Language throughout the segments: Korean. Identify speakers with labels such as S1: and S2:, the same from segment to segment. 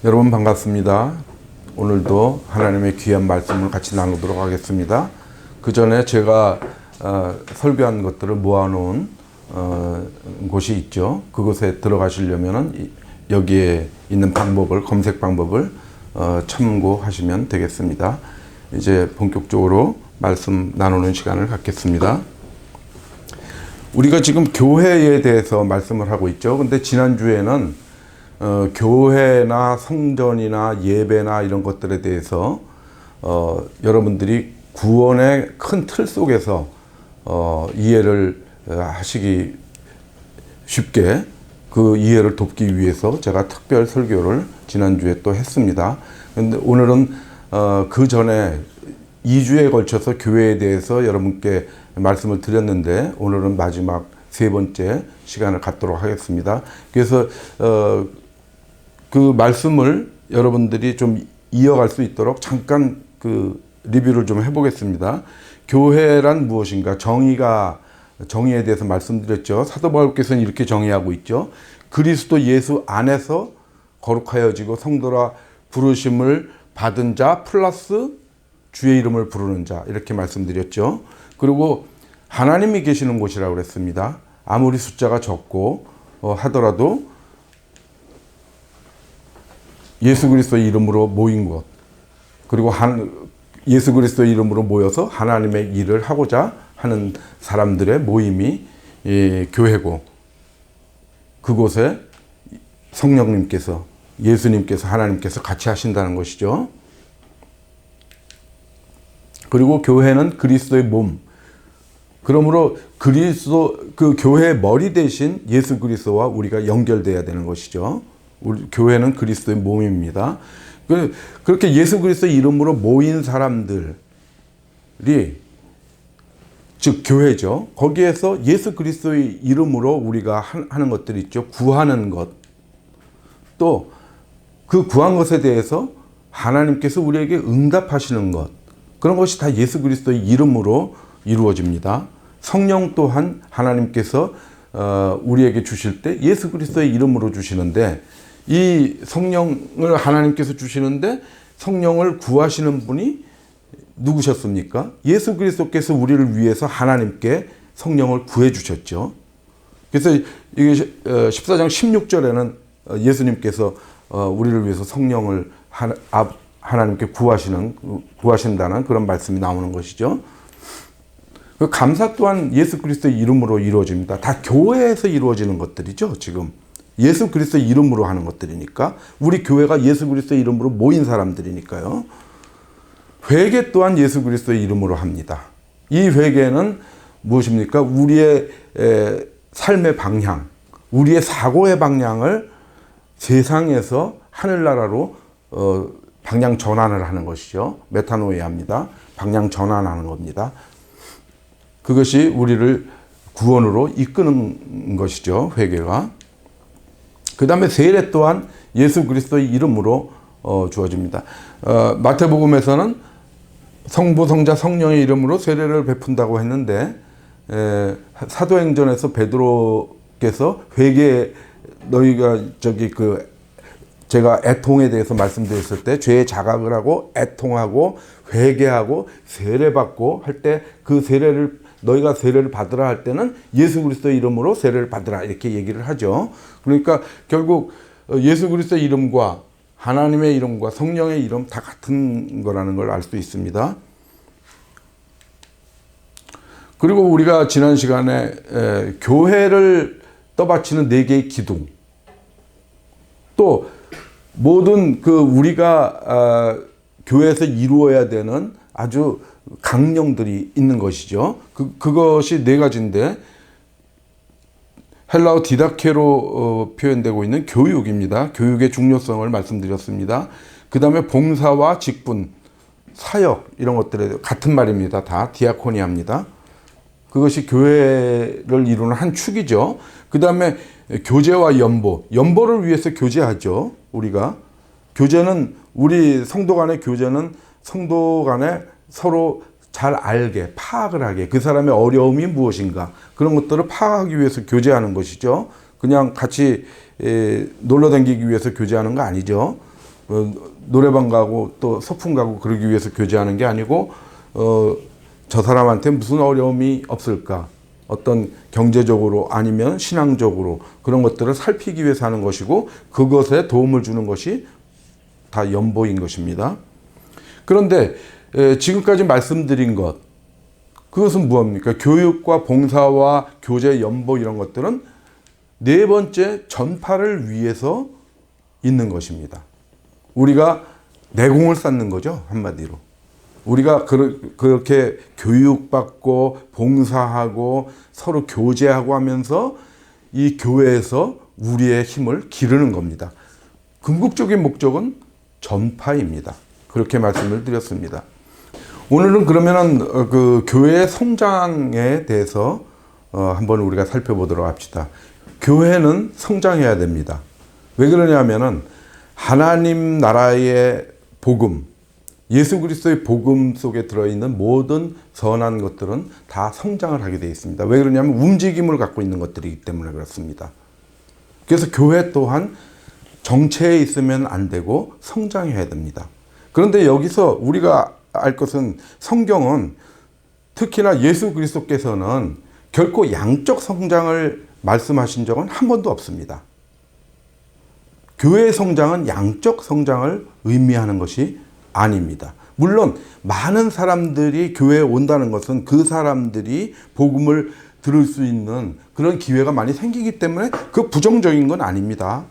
S1: 여러분 반갑습니다. 오늘도 하나님의 귀한 말씀을 같이 나누도록 하겠습니다. 그 전에 제가 설교한 것들을 모아놓은 곳이 있죠. 그곳에 들어가시려면 여기에 있는 방법을, 검색 방법을 참고하시면 되겠습니다. 이제 본격적으로 말씀 나누는 시간을 갖겠습니다. 우리가 지금 교회에 대해서 말씀을 하고 있죠. 근데 지난주에는 교회나 성전이나 예배나 이런 것들에 대해서 여러분들이 구원의 큰 틀 속에서 이해를 하시기 쉽게 그 이해를 돕기 위해서 제가 특별 설교를 지난주에 또 했습니다. 근데 오늘은 그 전에 2주에 걸쳐서 교회에 대해서 여러분께 말씀을 드렸는데 오늘은 마지막 세 번째 시간을 갖도록 하겠습니다. 그래서 그 말씀을 여러분들이 좀 이어갈 수 있도록 잠깐 그 리뷰를 좀 해보겠습니다. 교회란 무엇인가? 정의에 대해서 말씀드렸죠. 사도 바울께서는 이렇게 정의하고 있죠. 그리스도 예수 안에서 거룩하여지고 성도라 부르심을 받은 자 플러스 주의 이름을 부르는 자, 이렇게 말씀드렸죠. 그리고 하나님이 계시는 곳이라고 그랬습니다. 아무리 숫자가 적고 하더라도 예수 그리스도의 이름으로 모인 것, 그리고 예수 그리스도의 이름으로 모여서 하나님의 일을 하고자 하는 사람들의 모임이 교회고, 그곳에 성령님께서, 예수님께서, 하나님께서 같이 하신다는 것이죠. 그리고 교회는 그리스도의 몸, 그러므로 그 교회의 머리 대신 예수 그리스도와 우리가 연결돼야 되는 것이죠. 우리 교회는 그리스도의 몸입니다. 그렇게 예수 그리스도의 이름으로 모인 사람들이, 즉 교회죠. 거기에서 예수 그리스도의 이름으로 우리가 하는 것들이 있죠. 구하는 것. 또 그 구한 것에 대해서 하나님께서 우리에게 응답하시는 것. 그런 것이 다 예수 그리스도의 이름으로 이루어집니다. 성령 또한 하나님께서 우리에게 주실 때 예수 그리스도의 이름으로 주시는데, 이 성령을 하나님께서 주시는데 성령을 구하시는 분이 누구셨습니까? 예수 그리스도께서 우리를 위해서 하나님께 성령을 구해 주셨죠. 그래서 이게 14장 16절에는 예수님께서 우리를 위해서 성령을 하나님께 구하신다는 그런 말씀이 나오는 것이죠. 감사 또한 예수 그리스도의 이름으로 이루어집니다. 다 교회에서 이루어지는 것들이죠. 지금 예수 그리스도의 이름으로 하는 것들이니까, 우리 교회가 예수 그리스도의 이름으로 모인 사람들이니까요. 회개 또한 예수 그리스도의 이름으로 합니다. 이 회개는 무엇입니까? 우리의 삶의 방향, 우리의 사고의 방향을 세상에서 하늘나라로 방향 전환을 하는 것이죠. 메타노이아입니다. 방향 전환하는 겁니다. 그것이 우리를 구원으로 이끄는 것이죠. 회개가. 그 다음에 세례 또한 예수 그리스도의 이름으로 주어집니다. 마태복음에서는 성부, 성자, 성령의 이름으로 세례를 베푼다고 했는데, 사도행전에서 베드로께서 회개, 너희가 제가 애통에 대해서 말씀드렸을 때 죄의 자각을 하고 애통하고 회개하고 세례받고 할 때 그 너희가 세례를 받으라 할 때는 예수 그리스도의 이름으로 세례를 받으라, 이렇게 얘기를 하죠. 그러니까 결국 예수 그리스도의 이름과 하나님의 이름과 성령의 이름 다 같은 거라는 걸 알 수 있습니다. 그리고 우리가 지난 시간에 교회를 떠받치는 4개의 기둥, 또 모든 우리가 교회에서 이루어야 되는 아주 강령들이 있는 것이죠. 그것이 4가지인데, 헬라어 디다케로 표현되고 있는 교육입니다. 교육의 중요성을 말씀드렸습니다. 그 다음에 봉사와 직분, 사역, 이런 것들에 같은 말입니다. 다 디아코니아입니다. 그것이 교회를 이루는 한 축이죠. 그 다음에 교제와 연보를 위해서 교제하죠. 우리가 교제는, 우리 성도 간의 교제는 성도 간에 서로 잘 알게, 파악을 하게, 그 사람의 어려움이 무엇인가, 그런 것들을 파악하기 위해서 교제하는 것이죠. 그냥 같이 놀러 다니기 위해서 교제하는 거 아니죠. 노래방 가고 또 소풍 가고 그러기 위해서 교제하는 게 아니고 저 사람한테 무슨 어려움이 없을까, 어떤 경제적으로 아니면 신앙적으로 그런 것들을 살피기 위해서 하는 것이고, 그것에 도움을 주는 것이 다 연보인 것입니다. 그런데 지금까지 말씀드린 것, 그것은 무엇입니까? 교육과 봉사와 교제, 연보 이런 것들은 네 번째 전파를 위해서 있는 것입니다. 우리가 내공을 쌓는 거죠, 한마디로. 우리가 그렇게 교육받고 봉사하고 서로 교제하고 하면서 이 교회에서 우리의 힘을 기르는 겁니다. 궁극적인 목적은 전파입니다. 그렇게 말씀을 드렸습니다. 오늘은 그러면은 그 교회의 성장에 대해서 한번 우리가 살펴보도록 합시다. 교회는 성장해야 됩니다. 왜 그러냐면은 하나님 나라의 복음, 예수 그리스도의 복음 속에 들어있는 모든 선한 것들은 다 성장을 하게 되어 있습니다. 왜 그러냐면 움직임을 갖고 있는 것들이기 때문에 그렇습니다. 그래서 교회 또한 정체에 있으면 안 되고 성장해야 됩니다. 그런데 여기서 우리가 알 것은 성경은 특히나 예수 그리스도께서는 결코 양적 성장을 말씀하신 적은 한 번도 없습니다. 교회의 성장은 양적 성장을 의미하는 것이 아닙니다. 물론 많은 사람들이 교회에 온다는 것은 그 사람들이 복음을 들을 수 있는 그런 기회가 많이 생기기 때문에 그 부정적인 건 아닙니다.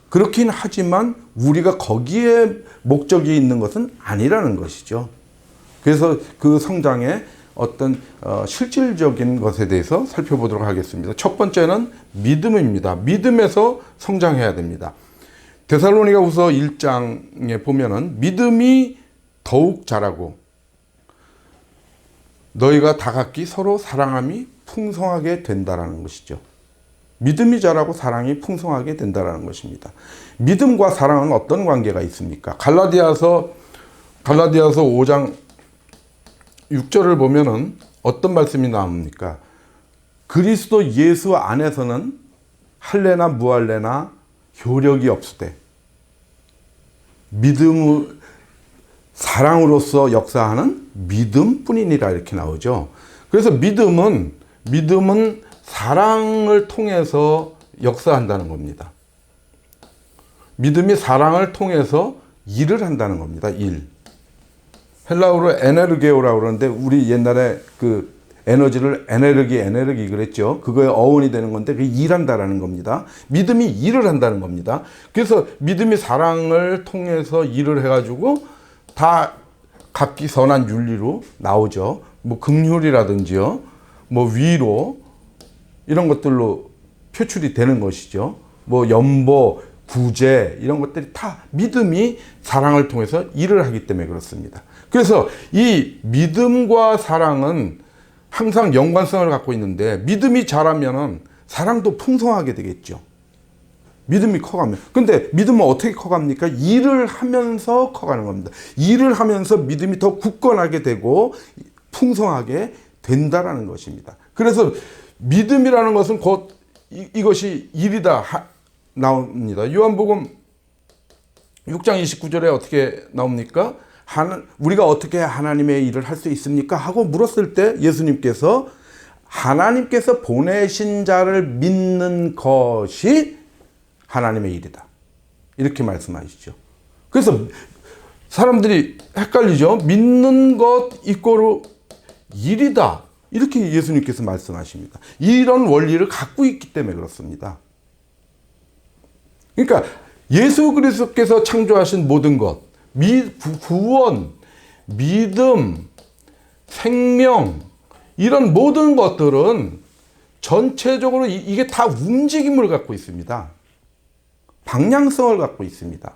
S1: 그렇긴 하지만 우리가 거기에 목적이 있는 것은 아니라는 것이죠. 그래서 그 성장의 어떤 실질적인 것에 대해서 살펴보도록 하겠습니다. 첫 번째는 믿음입니다. 믿음에서 성장해야 됩니다. 데살로니가후서 1장에 보면은 믿음이 더욱 자라고 너희가 다 각기 서로 사랑함이 풍성하게 된다라는 것이죠. 믿음이 자라고 사랑이 풍성하게 된다라는 것입니다. 믿음과 사랑은 어떤 관계가 있습니까? 갈라디아서 5장 6절을 보면은 어떤 말씀이 나옵니까? 그리스도 예수 안에서는 할례나 무할례나 효력이 없으되 믿음을 사랑으로서 역사하는 믿음뿐이니라 이렇게 나오죠. 그래서 믿음은 사랑을 통해서 역사한다는 겁니다. 믿음이 사랑을 통해서 일을 한다는 겁니다. 일. 헬라어로 에네르게오라고 그러는데 우리 옛날에 그 에너지를 에네르기 그랬죠. 그거에 어원이 되는 건데 그게 일한다라는 겁니다. 믿음이 일을 한다는 겁니다. 그래서 믿음이 사랑을 통해서 일을 해가지고 다 각기 선한 윤리로 나오죠. 뭐 긍휼이라든지요, 뭐 위로 이런 것들로 표출이 되는 것이죠. 뭐 연보, 구제 이런 것들이 다 믿음이 사랑을 통해서 일을 하기 때문에 그렇습니다. 그래서 이 믿음과 사랑은 항상 연관성을 갖고 있는데 믿음이 자라면은 사랑도 풍성하게 되겠죠. 믿음이 커가면. 근데 믿음은 어떻게 커갑니까? 일을 하면서 커가는 겁니다. 일을 하면서 믿음이 더 굳건하게 되고 풍성하게 된다라는 것입니다. 그래서 믿음이라는 것은 곧 이것이 일이다 나옵니다. 요한복음 6장 29절에 어떻게 나옵니까? 우리가 어떻게 하나님의 일을 할 수 있습니까? 하고 물었을 때 예수님께서 하나님께서 보내신 자를 믿는 것이 하나님의 일이다. 이렇게 말씀하시죠. 그래서 사람들이 헷갈리죠. 믿는 것 이꼬르 일이다. 이렇게 예수님께서 말씀하십니다. 이런 원리를 갖고 있기 때문에 그렇습니다. 그러니까 예수 그리스도께서 창조하신 모든 것, 구원, 믿음, 생명 이런 모든 것들은 전체적으로 이게 다 움직임을 갖고 있습니다. 방향성을 갖고 있습니다.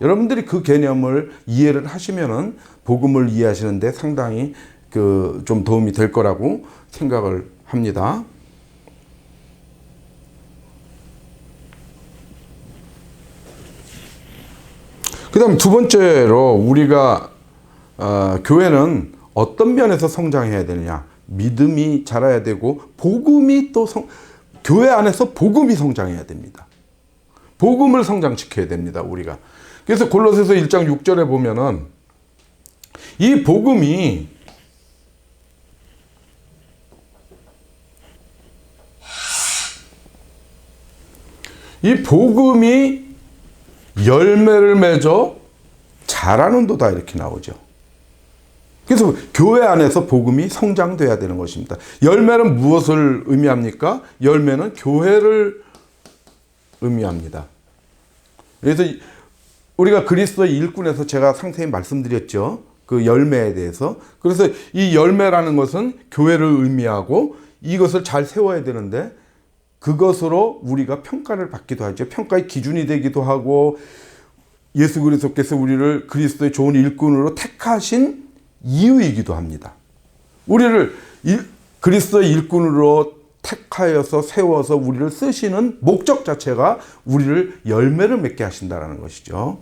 S1: 여러분들이 그 개념을 이해를 하시면은 복음을 이해하시는데 상당히 좀 도움이 될 거라고 생각을 합니다. 그 다음 두 번째로 우리가 교회는 어떤 면에서 성장해야 되느냐. 믿음이 자라야 되고 복음이 또 교회 안에서 복음이 성장해야 됩니다. 복음을 성장시켜야 됩니다, 우리가. 그래서 골로새서 1장 6절에 보면은 이 복음이 열매를 맺어 자라는도다 이렇게 나오죠. 그래서 교회 안에서 복음이 성장돼야 되는 것입니다. 열매는 무엇을 의미합니까? 열매는 교회를 의미합니다. 그래서 우리가 그리스도의 일꾼에서 제가 상세히 말씀드렸죠. 그 열매에 대해서. 그래서 이 열매라는 것은 교회를 의미하고 이것을 잘 세워야 되는데 그것으로 우리가 평가를 받기도 하죠. 평가의 기준이 되기도 하고 예수 그리스도께서 우리를 그리스도의 좋은 일꾼으로 택하신 이유이기도 합니다. 우리를 그리스도의 일꾼으로 택하여서 세워서 우리를 쓰시는 목적 자체가 우리를 열매를 맺게 하신다는 것이죠.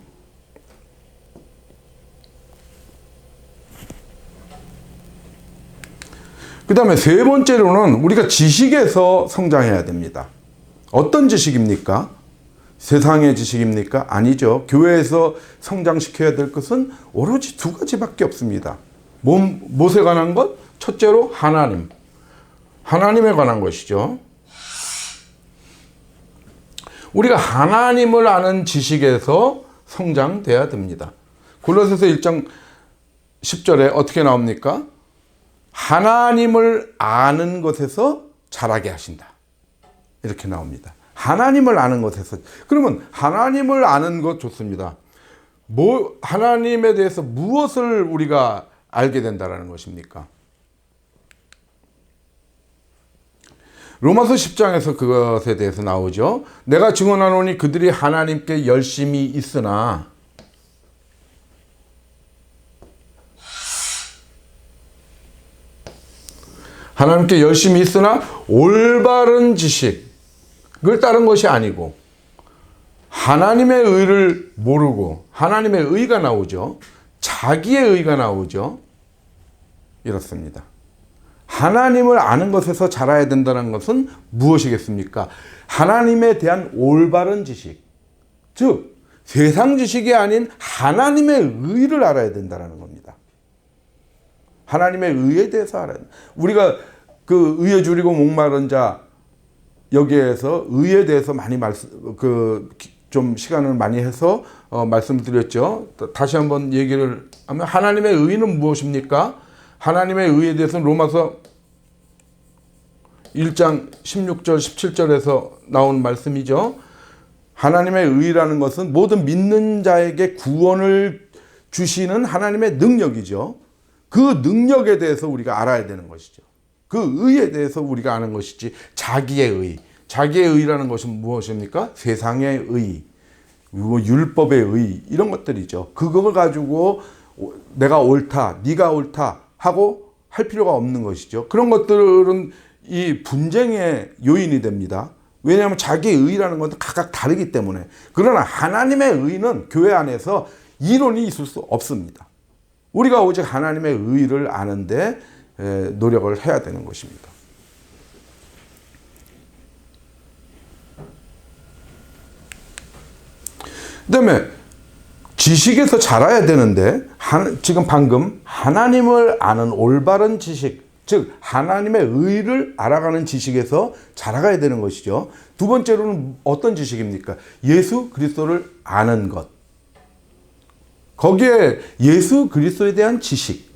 S1: 그 다음에 세 번째로는 우리가 지식에서 성장해야 됩니다. 어떤 지식입니까? 세상의 지식입니까? 아니죠. 교회에서 성장시켜야 될 것은 오로지 두 가지밖에 없습니다. 무엇에 관한 것? 첫째로 하나님에 관한 것이죠. 우리가 하나님을 아는 지식에서 성장돼야 됩니다. 골로새서 1장 10절에 어떻게 나옵니까? 하나님을 아는 것에서 자라게 하신다. 이렇게 나옵니다. 하나님을 아는 것에서. 그러면 하나님을 아는 것 좋습니다. 하나님에 대해서 무엇을 우리가 알게 된다는 것입니까? 로마서 10장에서 그것에 대해서 나오죠. 내가 증언하노니 그들이 하나님께 열심히 있으나 올바른 지식을 따른 것이 아니고 하나님의 의를 모르고 하나님의 의가 나오죠. 자기의 의가 나오죠. 이렇습니다. 하나님을 아는 것에서 자라야 된다는 것은 무엇이겠습니까? 하나님에 대한 올바른 지식, 즉 세상 지식이 아닌 하나님의 의를 알아야 된다는 겁니다. 하나님의 의에 대해서 알아야 된다. 우리가 그 의에 줄이고 목마른 자 여기에서 의에 대해서 많이 좀 시간을 많이 해서 말씀드렸죠. 다시 한번 얘기를 하면 하나님의 의는 무엇입니까? 하나님의 의에 대해서는 로마서 1장 16절 17절에서 나온 말씀이죠. 하나님의 의라는 것은 모든 믿는 자에게 구원을 주시는 하나님의 능력이죠. 그 능력에 대해서 우리가 알아야 되는 것이죠. 그 의에 대해서 우리가 아는 것이지 자기의 의. 자기의 의라는 것은 무엇입니까? 세상의 의, 율법의 의 이런 것들이죠. 그걸 가지고 내가 옳다, 네가 옳다 하고 할 필요가 없는 것이죠. 그런 것들은 이 분쟁의 요인이 됩니다. 왜냐하면 자기의 의라는 것은 각각 다르기 때문에. 그러나 하나님의 의는 교회 안에서 이론이 있을 수 없습니다. 우리가 오직 하나님의 의를 아는데 노력을 해야 되는 것입니다. 그 다음에 지식에서 자라야 되는데 지금 방금 하나님을 아는 올바른 지식, 즉 하나님의 의를 알아가는 지식에서 자라가야 되는 것이죠. 두 번째로는 어떤 지식입니까? 예수 그리스도를 아는 것. 거기에 예수 그리스도에 대한 지식,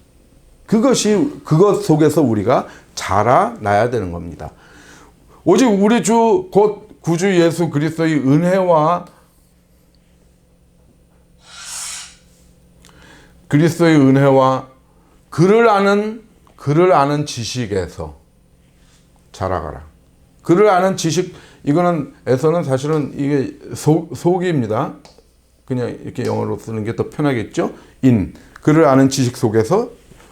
S1: 그것 속에서 우리가 자라나야 되는 겁니다. 오직 우리 주 곧 구주 예수 그리스도의 은혜와 그를 아는 지식에서 자라가라. 그를 아는 지식, 에서는 사실은 이게 속입니다. 그냥 이렇게 영어로 쓰는 게 더 편하겠죠? 그를 아는 지식 속에서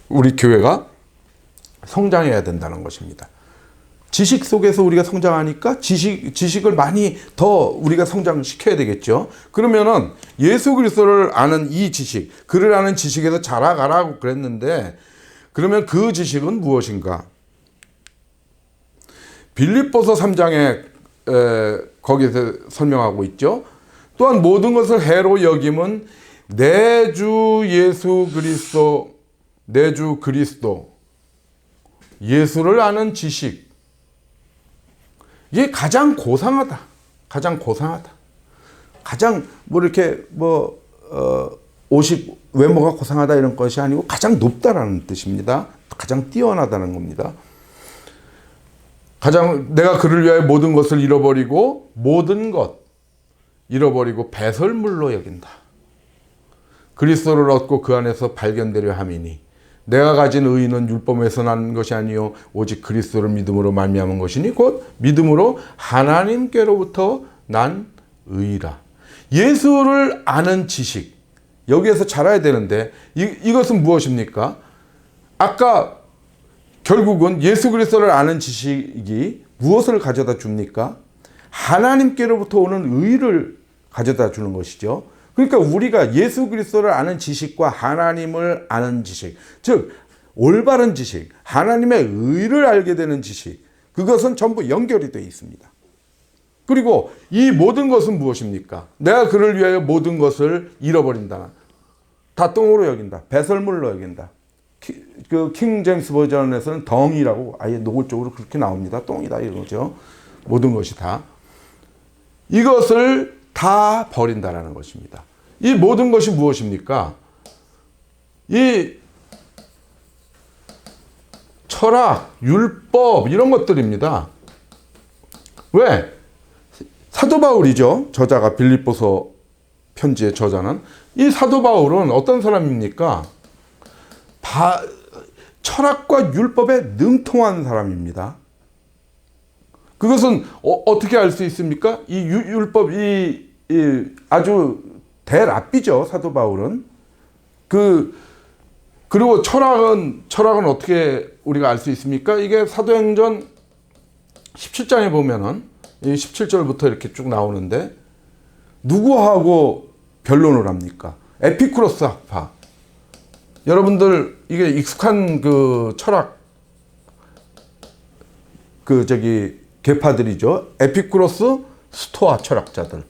S1: 우리 교회가 성장해야 된다는 것입니다. 지식 속에서 우리가 성장하니까 지식을 많이 더 우리가 성장시켜야 되겠죠. 그러면은 예수 그리스도를 아는 이 지식, 그를 아는 지식에서 자라가라고 그랬는데, 그러면 그 지식은 무엇인가? 빌립보서 3장에 거기서 설명하고 있죠. 또한 모든 것을 해로 여김은 내 주 예수 그리스도, 내 주 그리스도, 예수를 아는 지식. 이게 가장 고상하다. 가장 고상하다. 가장 이렇게 외모가 고상하다 이런 것이 아니고 가장 높다라는 뜻입니다. 가장 뛰어나다는 겁니다. 내가 그를 위하여 모든 것을 잃어버리고 모든 것 잃어버리고 배설물로 여긴다. 그리스도를 얻고 그 안에서 발견되려 함이니 내가 가진 의는 율법에서 난 것이 아니요 오직 그리스도를 믿음으로 말미암은 것이니 곧 믿음으로 하나님께로부터 난 의라. 예수를 아는 지식, 여기에서 자라야 되는데 이것은 무엇입니까? 아까 결국은 예수 그리스도를 아는 지식이 무엇을 가져다 줍니까? 하나님께로부터 오는 의를 가져다 주는 것이죠. 그러니까 우리가 예수 그리스도를 아는 지식과 하나님을 아는 지식, 즉 올바른 지식, 하나님의 의를 알게 되는 지식, 그것은 전부 연결이 되어 있습니다. 그리고 이 모든 것은 무엇입니까? 내가 그를 위하여 모든 것을 잃어버린다. 다 똥으로 여긴다. 배설물로 여긴다. 그 킹 제임스 버전에서는 덩이라고 아예 노골적으로 그렇게 나옵니다. 똥이다 이거죠. 모든 것이 다. 이것을 다 버린다라는 것입니다. 이 모든 것이 무엇입니까? 이 철학, 율법 이런 것들입니다. 왜? 사도 바울이죠. 저자가 빌립보서 편지의 저자는. 이 사도 바울은 어떤 사람입니까? 철학과 율법에 능통한 사람입니다. 그것은 어떻게 알 수 있습니까? 이 율법이 아주 대랍비죠. 사도 바울은. 그리고 철학은 어떻게 우리가 알 수 있습니까? 이게 사도행전 17장에 보면은 17절부터 이렇게 쭉 나오는데 누구하고 변론을 합니까? 에피쿠로스 학파. 여러분들 이게 익숙한 그 철학 계파들이죠. 에피쿠로스, 스토아 철학자들.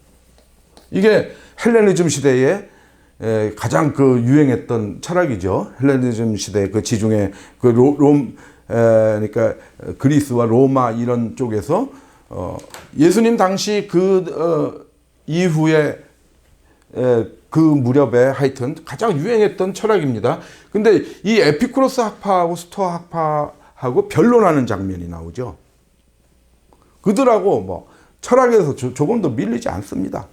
S1: 이게 헬레니즘 시대에 가장 유행했던 철학이죠. 헬레니즘 시대 지중해 그러니까 그리스와 로마 이런 쪽에서 예수님 당시 이후에 그 무렵에 하여튼 가장 유행했던 철학입니다. 근데 이 에피쿠로스 학파하고 스토아 학파하고 변론하는 장면이 나오죠. 그들하고 철학에서 조금도 밀리지 않습니다.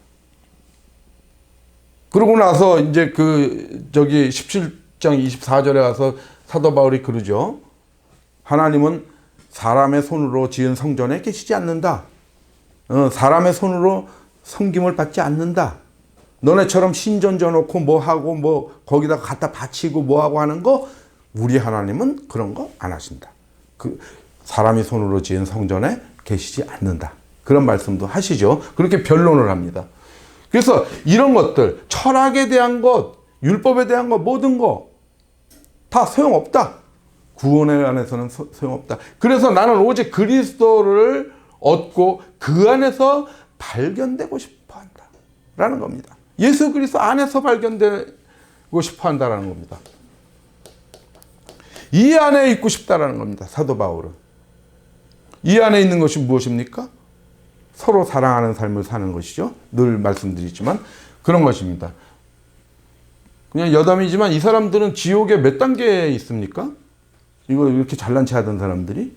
S1: 그러고 나서 이제 17장 24절에 와서 사도 바울이 그러죠. 하나님은 사람의 손으로 지은 성전에 계시지 않는다. 사람의 손으로 섬김을 받지 않는다. 너네처럼 신전 져놓고 뭐하고 거기다가 갖다 바치고 뭐하고 하는 거 우리 하나님은 그런 거 안 하신다. 사람이 손으로 지은 성전에 계시지 않는다. 그런 말씀도 하시죠. 그렇게 변론을 합니다. 그래서 이런 것들, 철학에 대한 것, 율법에 대한 것, 모든 거 다 소용없다. 구원에 관해서는 소용없다. 그래서 나는 오직 그리스도를 얻고 그 안에서 발견되고 싶어 한다. 라는 겁니다. 예수 그리스도 안에서 발견되고 싶어 한다는 겁니다. 이 안에 있고 싶다라는 겁니다. 사도 바울은. 이 안에 있는 것이 무엇입니까? 서로 사랑하는 삶을 사는 것이죠. 늘 말씀드리지만 그런 것입니다. 그냥 여담이지만 이 사람들은 지옥에 몇 단계에 있습니까? 이거 이렇게 잘난 체 하던 사람들이.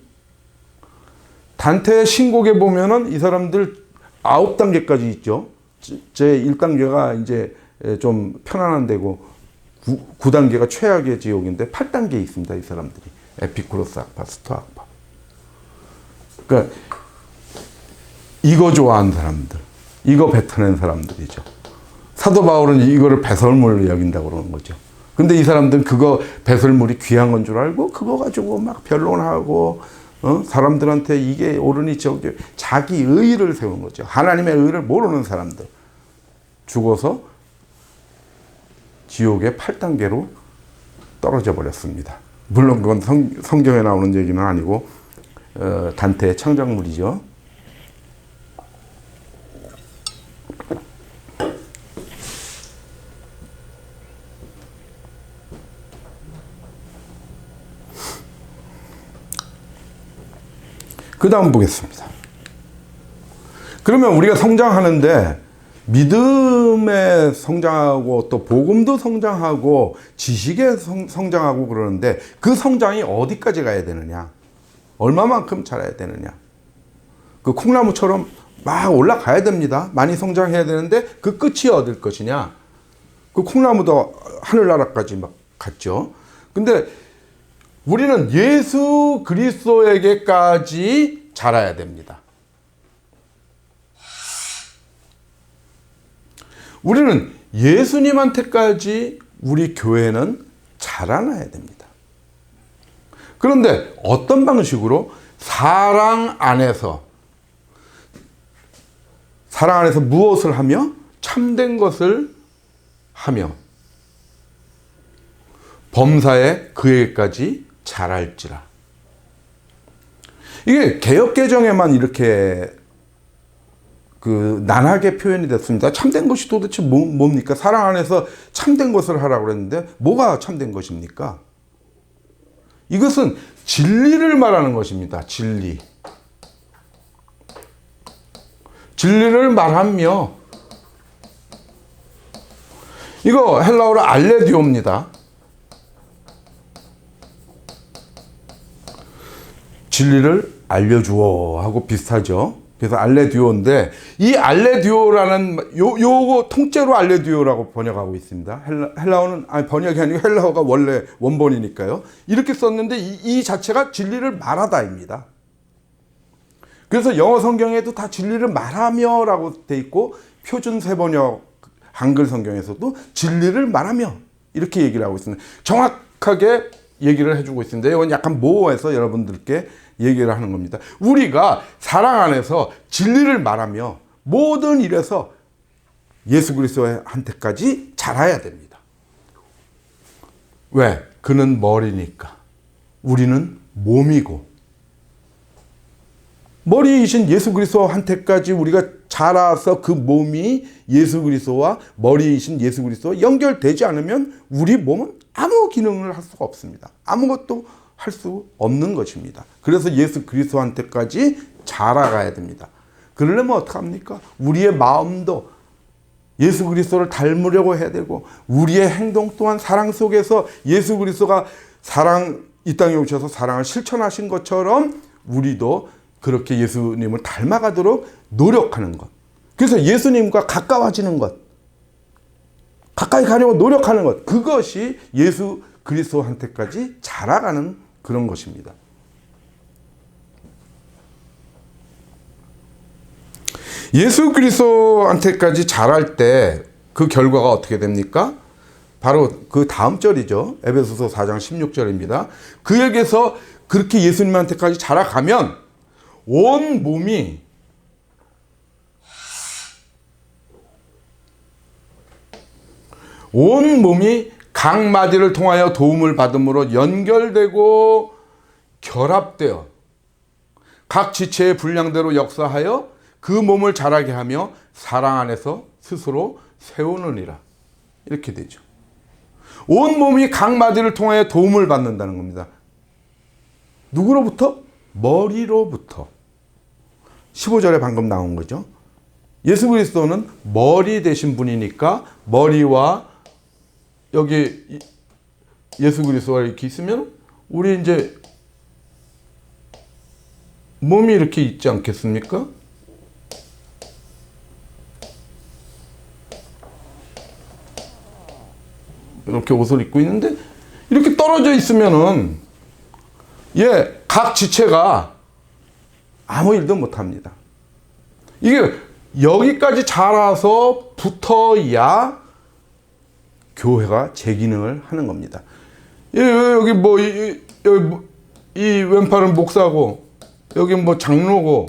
S1: 단테의 신곡에 보면은 이 사람들 9단계까지 있죠. 제 1단계가 이제 좀 편안한 데고 9단계가 최악의 지옥인데 8단계에 있습니다. 이 사람들이. 에피쿠로스 학파, 스토아 학파. 그러니까 이거 좋아하는 사람들, 이거 뱉어낸 사람들이죠. 사도 바울은 이거를 배설물로 여긴다고 그러는 거죠. 근데 이 사람들은 그거 배설물이 귀한 건 줄 알고 그거 가지고 막 변론하고 사람들한테 이게 옳으니 저기 자기 의의를 세우는 거죠. 하나님의 의의를 모르는 사람들. 죽어서 지옥의 8단계로 떨어져 버렸습니다. 물론 그건 성경에 나오는 얘기는 아니고 단테의 창작물이죠. 그 다음 보겠습니다. 그러면 우리가 성장하는데 믿음에 성장하고 또 복음도 성장하고 지식에 성장하고 그러는데 그 성장이 어디까지 가야 되느냐? 얼마만큼 자라야 되느냐? 그 콩나무처럼 막 올라가야 됩니다. 많이 성장해야 되는데 그 끝이 어딜 것이냐? 그 콩나무도 하늘나라까지 막 갔죠. 근데 우리는 예수 그리스도에게까지 자라야 됩니다. 우리는 예수님한테까지 우리 교회는 자라나야 됩니다. 그런데 어떤 방식으로? 사랑 안에서 무엇을 하며? 참된 것을 하며 범사에 그에게까지 자랄지라. 이게 개역개정에만 이렇게 난하게 표현이 됐습니다. 참된 것이 도대체 뭡니까? 사랑 안에서 참된 것을 하라고 그랬는데 뭐가 참된 것입니까? 이것은 진리를 말하는 것입니다. 진리를 말하며, 이거 헬라어로 알레디오입니다. 진리를 알려주어 하고 비슷하죠. 그래서 알레디오인데, 이 알레디오라는 요거 통째로 알레디오라고 번역하고 있습니다. 헬라어는 번역이 아니고 헬라어가 원래 원본이니까요. 이렇게 썼는데 이 자체가 진리를 말하다입니다. 그래서 영어 성경에도 다 진리를 말하며라고 돼 있고, 표준 세번역 한글 성경에서도 진리를 말하며 이렇게 얘기를 하고 있습니다. 정확하게 얘기를 해주고 있습니다. 이건 약간 모호해서 여러분들께 얘기를 하는 겁니다. 우리가 사랑 안에서 진리를 말하며 모든 일에서 예수 그리스도한테까지 자라야 됩니다. 왜? 그는 머리니까. 우리는 몸이고, 머리이신 예수 그리스도한테까지 우리가 자라서 그 몸이 예수 그리스도와 머리이신 예수 그리스도와 연결되지 않으면 우리 몸은 아무 기능을 할 수가 없습니다. 아무것도 할 수 없는 것입니다. 그래서 예수 그리스도한테까지 자라가야 됩니다. 그러려면 어떡합니까? 우리의 마음도 예수 그리스도를 닮으려고 해야 되고, 우리의 행동 또한 사랑 속에서 예수 그리스도가 이 땅에 오셔서 사랑을 실천하신 것처럼 우리도 그렇게 예수님을 닮아가도록 노력하는 것. 그래서 예수님과 가까워지는 것, 가까이 가려고 노력하는 것, 그것이 예수 그리스도한테까지 자라가는 그런 것입니다. 예수 그리스도한테까지 자랄 때 그 결과가 어떻게 됩니까? 바로 그 다음 절이죠. 에베소서 4장 16절입니다. 그에게서 그렇게 예수님한테까지 자라가면 온 몸이 각 마디를 통하여 도움을 받음으로 연결되고 결합되어 각 지체의 분량대로 역사하여 그 몸을 자라게 하며 사랑 안에서 스스로 세우느니라. 이렇게 되죠. 온 몸이 각 마디를 통하여 도움을 받는다는 겁니다. 누구로부터? 머리로부터. 15절에 방금 나온 거죠. 예수 그리스도는 머리 되신 분이니까 머리와 여기 예수 그리스도가 이렇게 있으면 우리 이제 몸이 이렇게 있지 않겠습니까? 이렇게 옷을 입고 있는데 이렇게 떨어져 있으면은 각 지체가 아무 일도 못합니다. 이게 여기까지 자라서 붙어야 교회가 제 기능을 하는 겁니다. 여기 이 왼팔은 목사고, 여기 장로고,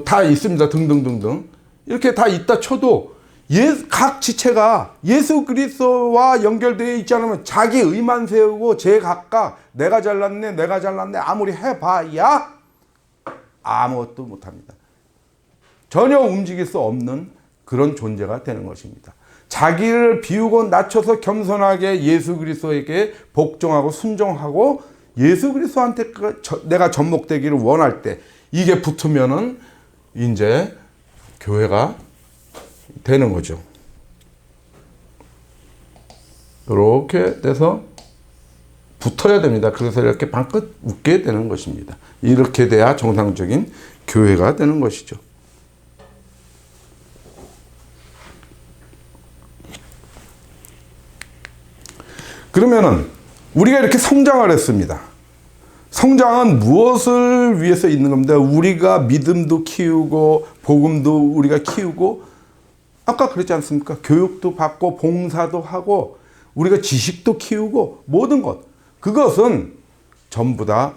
S1: 다 있습니다. 등등등등. 이렇게 다 있다 쳐도 각 지체가 예수 그리스도와 연결되어 있지 않으면 자기 의만 세우고 제각각 내가 잘났네 아무리 해봐야 아무것도 못합니다. 전혀 움직일 수 없는 그런 존재가 되는 것입니다. 자기를 비우고 낮춰서 겸손하게 예수 그리스도에게 복종하고 순종하고 예수 그리스도한테 내가 접목되기를 원할 때 이게 붙으면은 이제 교회가 되는 거죠. 이렇게 돼서 붙어야 됩니다. 그래서 이렇게 방긋 웃게 되는 것입니다. 이렇게 돼야 정상적인 교회가 되는 것이죠. 그러면은 우리가 이렇게 성장을 했습니다. 성장은 무엇을 위해서 있는 겁니다. 우리가 믿음도 키우고 복음도 우리가 키우고 아까 그랬지 않습니까? 교육도 받고 봉사도 하고 우리가 지식도 키우고 모든 것 그것은 전부 다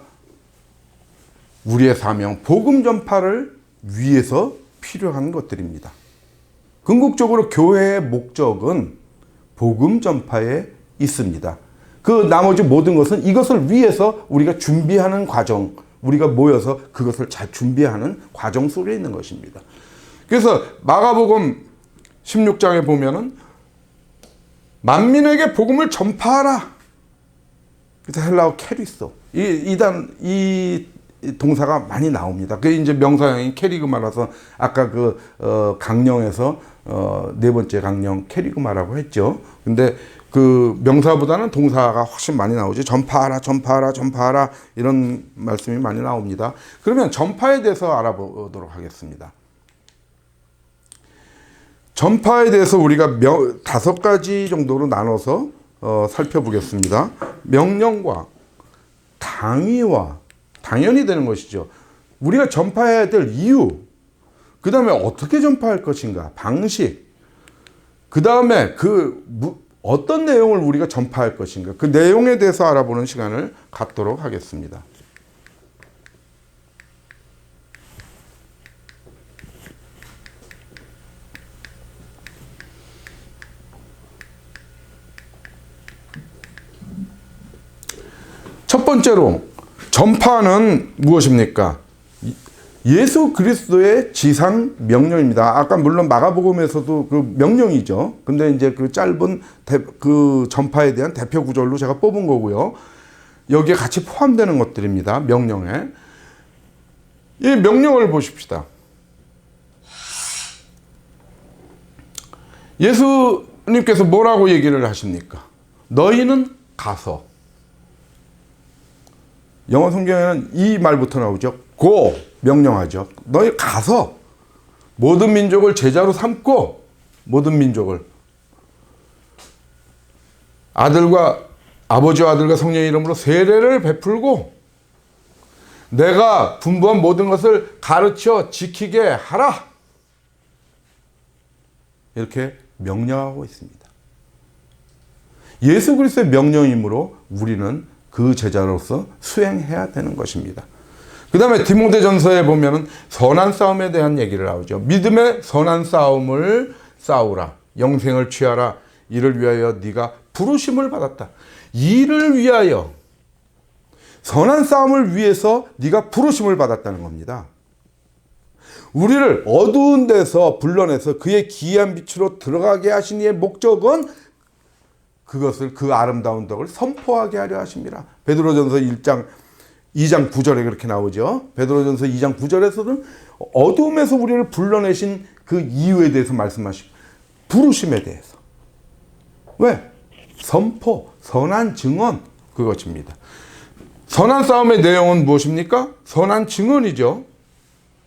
S1: 우리의 사명 복음 전파를 위해서 필요한 것들입니다. 궁극적으로 교회의 목적은 복음 전파에 있습니다. 그 나머지 모든 것은 이것을 위해서 우리가 준비하는 과정, 우리가 모여서 그것을 잘 준비하는 과정 속에 있는 것입니다. 그래서 마가복음 16장에 보면은 만민에게 복음을 전파하라. 그래서 헬라어 캐리스도 이 동사가 많이 나옵니다. 그게 이제 명사형인 캐리그마라서 아까 강령에서 네 번째 강령 캐리그마라고 했죠. 근데 그 명사보다는 동사가 훨씬 많이 나오죠. 전파하라, 전파하라, 전파하라 이런 말씀이 많이 나옵니다. 그러면 전파에 대해서 알아보도록 하겠습니다. 전파에 대해서 우리가 5가지 정도로 나눠서 살펴보겠습니다. 명령과 당위와 당연히 되는 것이죠. 우리가 전파해야 될 이유, 그 다음에 어떻게 전파할 것인가, 방식, 그 다음에 어떤 내용을 우리가 전파할 것인가, 그 내용에 대해서 알아보는 시간을 갖도록 하겠습니다. 첫 번째로 전파는 무엇입니까? 예수 그리스도의 지상 명령입니다. 아까 물론 마가복음에서도 그 명령이죠. 근데 이제 그 짧은 그 전파에 대한 대표 구절로 제가 뽑은 거고요. 여기에 같이 포함되는 것들입니다. 명령에. 이 명령을 보십시다. 예수님께서 뭐라고 얘기를 하십니까? 너희는 가서. 영어 성경에는 이 말부터 나오죠. Go 명령하죠. 너희 가서 모든 민족을 제자로 삼고 모든 민족을 아버지와 아들과 성령의 이름으로 세례를 베풀고 내가 분부한 모든 것을 가르쳐 지키게 하라. 이렇게 명령하고 있습니다. 예수 그리스도의 명령이므로 우리는 그 제자로서 수행해야 되는 것입니다. 그 다음에 디모데전서에 보면은 선한 싸움에 대한 얘기를 나오죠. 믿음의 선한 싸움을 싸우라. 영생을 취하라. 이를 위하여 네가 부르심을 받았다. 이를 위하여 선한 싸움을 위해서 네가 부르심을 받았다는 겁니다. 우리를 어두운 데서 불러내서 그의 기이한 빛으로 들어가게 하신 이의 목적은 그것을 그 아름다운 덕을 선포하게 하려 하십니다. 베드로전서 2장 9절에 그렇게 나오죠. 베드로전서 2장 9절에서는 어두움에서 우리를 불러내신 그 이유에 대해서 말씀하시고 부르심에 대해서. 왜? 선포, 선한 증언 그것입니다. 선한 싸움의 내용은 무엇입니까? 선한 증언이죠.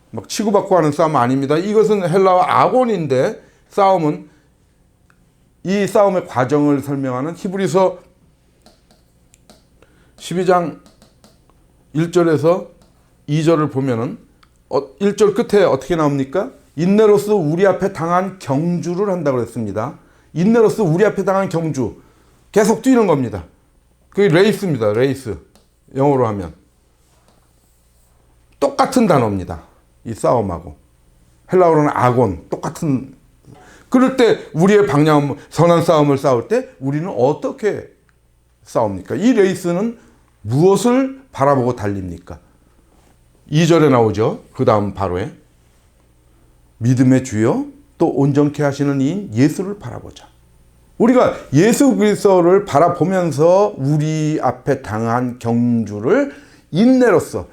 S1: 막 치고받고 하는 싸움 아닙니다. 이것은 헬라어 아곤인데 싸움은 이 싸움의 과정을 설명하는 히브리서 12장 1절에서 2절을 보면은 1절 끝에 어떻게 나옵니까? 인내로서 우리 앞에 당한 경주를 한다고 했습니다. 인내로서 우리 앞에 당한 경주. 계속 뛰는 겁니다. 그게 레이스입니다. 레이스. 영어로 하면. 똑같은 단어입니다. 이 싸움하고. 헬라어로는 아곤. 똑같은. 그럴 때 우리의 방향은 선한 싸움을 싸울 때 우리는 어떻게 싸웁니까? 이 레이스는 무엇을 바라보고 달립니까? 2절에 나오죠. 그 다음 바로에. 믿음의 주여 또 온전케 하시는 이인 예수를 바라보자. 우리가 예수 그리스도를 바라보면서 우리 앞에 당한 경주를 인내로써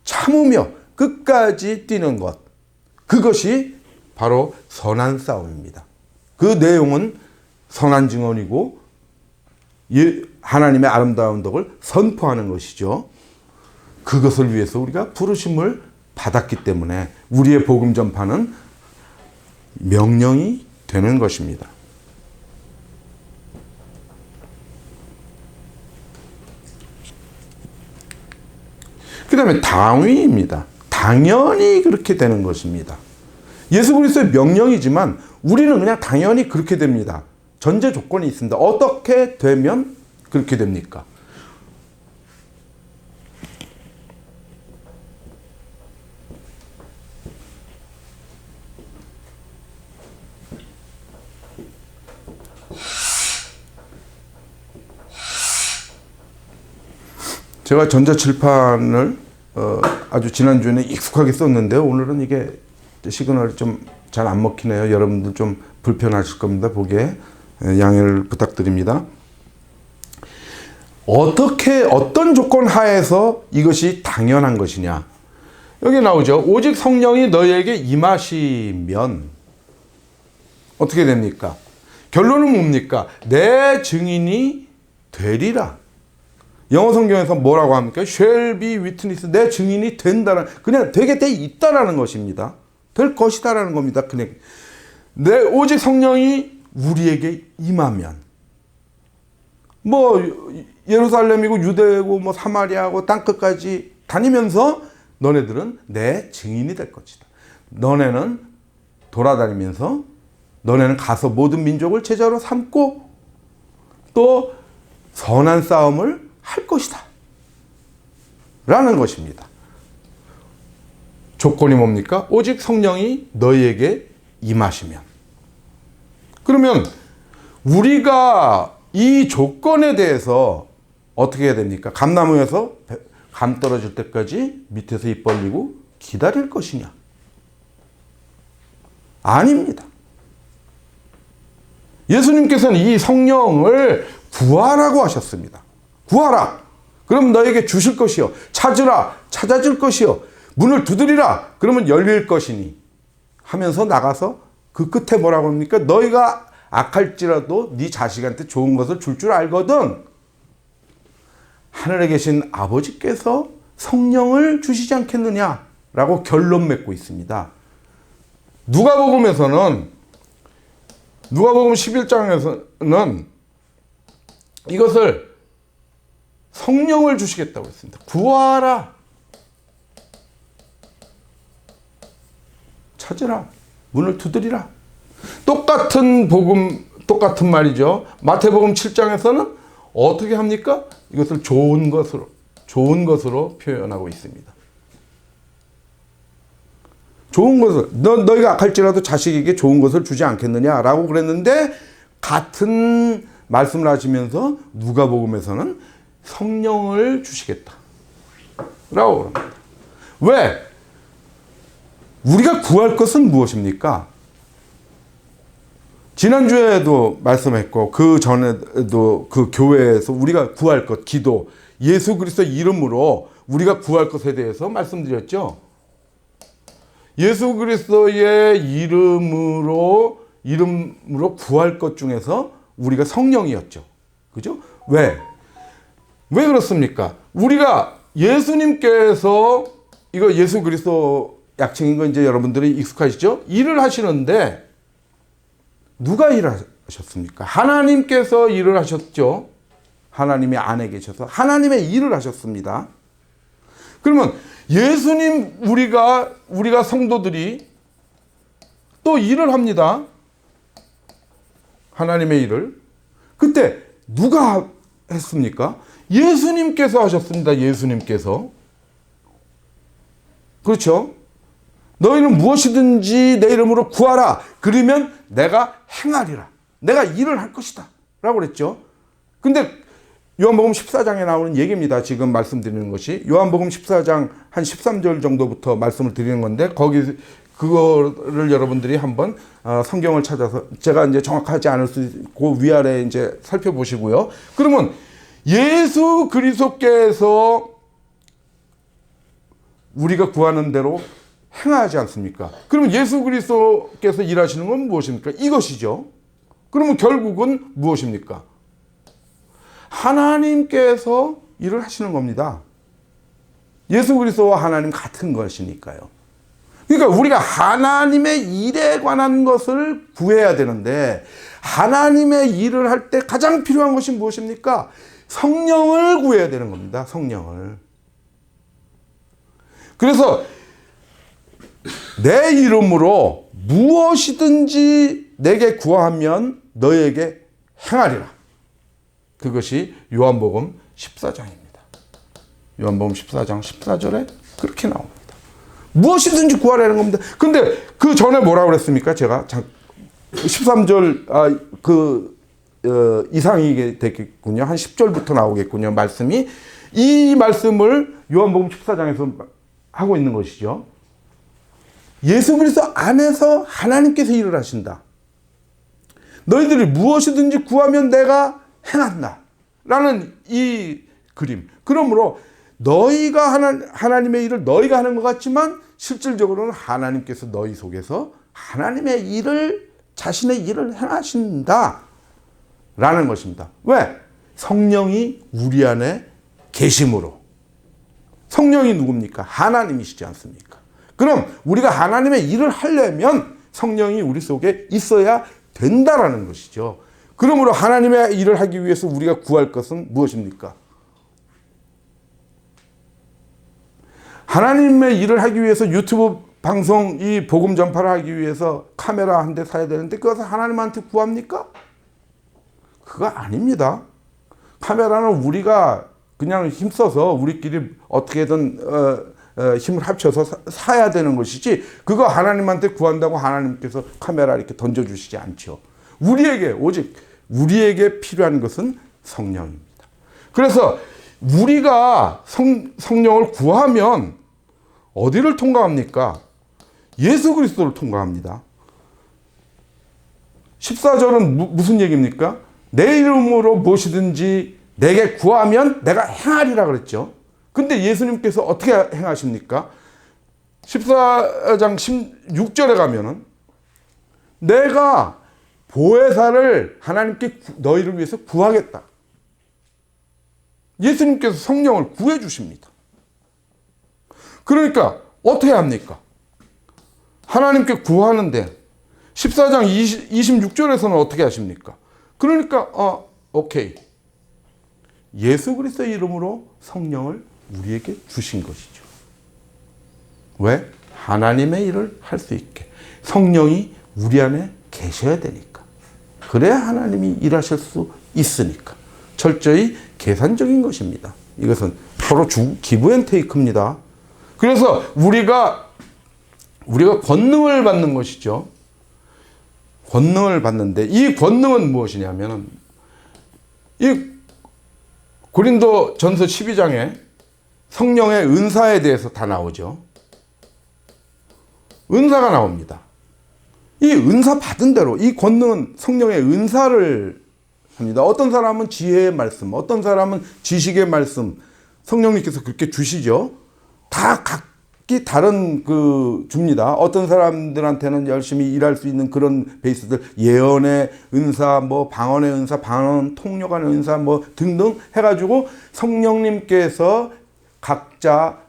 S1: 참으며 끝까지 뛰는 것, 그것이 바로 선한 싸움입니다. 그 내용은 선한 증언이고 하나님의 아름다운 덕을 선포하는 것이죠. 그것을 위해서 우리가 부르심을 받았기 때문에 우리의 복음 전파는 명령이 되는 것입니다. 그 다음에 당위입니다. 당연히 그렇게 되는 것입니다. 예수 그리스도의 명령이지만 우리는 그냥 당연히 그렇게 됩니다. 전제 조건이 있습니다. 어떻게 되면 그렇게 됩니까? 제가 전자칠판을 아주 지난주에는 익숙하게 썼는데요. 오늘은 이게 시그널이 좀 잘 안 먹히네요. 여러분들 좀 불편하실 겁니다. 보기에 양해를 부탁드립니다. 어떤 조건 하에서 이것이 당연한 것이냐? 여기 나오죠. 오직 성령이 너희에게 임하시면 어떻게 됩니까? 결론은 뭡니까? 내 증인이 되리라. 영어 성경에서 뭐라고 합니까? shall be witness. 내 증인이 된다는, 그냥 되게 돼 있다라는 것입니다. 될 것이다라는 겁니다. 그냥 오직 성령이 우리에게 임하면, 뭐 예루살렘이고 유대고 뭐 사마리아고 땅끝까지 다니면서 너네들은 내 증인이 될 것이다. 너네는 돌아다니면서 너네는 가서 모든 민족을 제자로 삼고 또 선한 싸움을 할 것이다 라는 것입니다. 조건이 뭡니까? 오직 성령이 너희에게 임하시면. 그러면 우리가 이 조건에 대해서 어떻게 해야 됩니까? 감나무에서 감 떨어질 때까지 밑에서 입 벌리고 기다릴 것이냐? 아닙니다. 예수님께서는 이 성령을 구하라고 하셨습니다. 구하라. 그럼 너에게 주실 것이요. 찾으라. 찾아줄 것이요. 문을 두드리라. 그러면 열릴 것이니 하면서 나가서 그 끝에 뭐라고 합니까? 너희가 악할지라도 네 자식한테 좋은 것을 줄 줄 알거든. 하늘에 계신 아버지께서 성령을 주시지 않겠느냐라고 결론 맺고 있습니다. 누가복음에서는 누가복음 11장에서는 이것을 성령을 주시겠다고 했습니다. 구하라. 찾으라. 문을 두드리라. 똑같은 말이죠. 마태복음 7장에서는 어떻게 합니까? 이것을 좋은 것으로 표현하고 있습니다. 좋은 것을, 너희가 악할지라도 자식에게 좋은 것을 주지 않겠느냐라고 그랬는데 같은 말씀을 하시면서 누가복음에서는 성령을 주시겠다 라고 합니다. 왜? 우리가 구할 것은 무엇입니까? 지난주에도 말씀했고 그 전에도 그 교회에서 우리가 구할 것, 기도, 예수 그리스도 이름으로 우리가 구할 것에 대해서 말씀드렸죠. 예수 그리스도의 이름으로 구할 것 중에서 우리가 성령이었죠. 그죠? 왜 그렇습니까? 우리가 예수님께서, 이거 예수 그리스도 약칭인 거 이제 여러분들이 익숙하시죠? 일을 하시는데 누가 일을 하셨습니까? 하나님께서 일을 하셨죠. 하나님이 안에 계셔서 하나님의 일을 하셨습니다. 그러면 예수님, 우리가 성도들이 또 일을 합니다. 하나님의 일을. 그때 누가 했습니까? 예수님께서 하셨습니다. 예수님께서. 그렇죠? 너희는 무엇이든지 내 이름으로 구하라. 그러면 내가 행하리라. 내가 일을 할 것이다 라고 그랬죠. 근데 요한복음 14장에 나오는 얘기입니다. 지금 말씀드리는 것이 요한복음 14장 한 13절 정도부터 말씀을 드리는 건데 거기 그거를 여러분들이 한번 성경을 찾아서 제가 이제 정확하지 않을 수 있고 위아래 이제 살펴보시고요. 그러면 예수 그리스도께서 우리가 구하는 대로 행하지 않습니까? 그러면 예수 그리스도께서 일하시는 건 무엇입니까? 이것이죠. 그러면 결국은 무엇입니까? 하나님께서 일을 하시는 겁니다. 예수 그리스도와 하나님 같은 것이니까요. 그러니까 우리가 하나님의 일에 관한 것을 구해야 되는데 하나님의 일을 할 때 가장 필요한 것이 무엇입니까? 성령을 구해야 되는 겁니다. 성령을. 그래서 내 이름으로 무엇이든지 내게 구하면 너에게 행하리라. 그것이 요한복음 14장입니다. 요한복음 14장 14절에 그렇게 나옵니다. 무엇이든지 구하라는 겁니다. 근데 그 전에 뭐라고 그랬습니까? 제가 13절 이상이 되겠군요. 한 10절부터 나오겠군요. 말씀이. 이 말씀을 요한복음 14장에서 하고 있는 것이죠. 예수 그리스도 안에서 하나님께서 일을 하신다. 너희들이 무엇이든지 구하면 내가 행한다. 라는 이 그림. 그러므로 너희가 하나님의 일을 너희가 하는 것 같지만 실질적으로는 하나님께서 너희 속에서 하나님의 일을 자신의 일을 행하신다. 라는 것입니다. 왜? 성령이 우리 안에 계심으로. 성령이 누굽니까? 하나님이시지 않습니까? 그럼 우리가 하나님의 일을 하려면 성령이 우리 속에 있어야 된다라는 것이죠. 그러므로 하나님의 일을 하기 위해서 우리가 구할 것은 무엇입니까? 하나님의 일을 하기 위해서 유튜브 방송, 이 복음 전파를 하기 위해서 카메라 한 대 사야 되는데 그것을 하나님한테 구합니까? 그거 아닙니다. 카메라는 우리가 그냥 힘써서 우리끼리 어떻게든 힘을 합쳐서 사야 되는 것이지 그거 하나님한테 구한다고 하나님께서 카메라 이렇게 던져주시지 않죠. 오직 우리에게 필요한 것은 성령입니다. 그래서 우리가 성령을 구하면 어디를 통과합니까? 예수 그리스도를 통과합니다. 14절은 무슨 얘기입니까? 내 이름으로 무엇이든지 내게 구하면 내가 행하리라 그랬죠. 근데 예수님께서 어떻게 행하십니까? 14장 16절에 가면은 내가 보혜사를 하나님께 너희를 위해서 구하겠다. 예수님께서 성령을 구해 주십니다. 그러니까 어떻게 합니까? 하나님께 구하는데 14장 26절에서는 어떻게 하십니까? 그러니까 오케이. 예수 그리스도의 이름으로 성령을 우리에게 주신 것이죠. 왜? 하나님의 일을 할 수 있게. 성령이 우리 안에 계셔야 되니까. 그래야 하나님이 일하실 수 있으니까. 철저히 계산적인 것입니다. 이것은 서로 기브 앤 테이크입니다. 그래서 우리가 권능을 받는 것이죠. 권능을 받는데 이 권능은 무엇이냐면 이 고린도 전서 12장에 성령의 은사에 대해서 다 나오죠. 은사가 나옵니다. 이 은사 받은 대로 이 권능은 성령의 은사를 합니다. 어떤 사람은 지혜의 말씀, 어떤 사람은 지식의 말씀, 성령님께서 그렇게 주시죠. 다 각기 다른 줍니다. 어떤 사람들한테는 열심히 일할 수 있는 그런 베이스들, 예언의 은사, 방언의 은사, 방언 통역하는 은사, 등등 해가지고 성령님께서 각자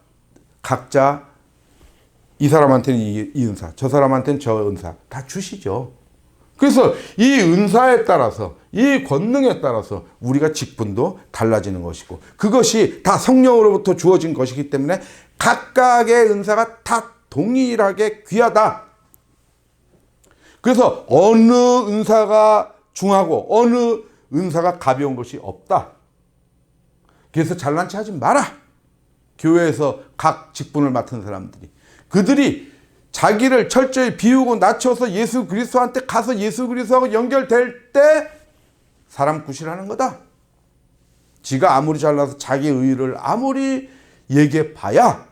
S1: 이 사람한테는 이 은사, 저 사람한테는 저 은사 다 주시죠. 그래서 이 은사에 따라서 이 권능에 따라서 우리가 직분도 달라지는 것이고 그것이 다 성령으로부터 주어진 것이기 때문에 각각의 은사가 다 동일하게 귀하다. 그래서 어느 은사가 중하고 어느 은사가 가벼운 것이 없다. 그래서 잘난 체 하지 마라. 교회에서 각 직분을 맡은 사람들이 그들이 자기를 철저히 비우고 낮춰서 예수 그리스도한테 가서 예수 그리스도하고 연결될 때 사람 구실하는 거다. 지가 아무리 잘나서 자기 의의를 아무리 얘기해 봐야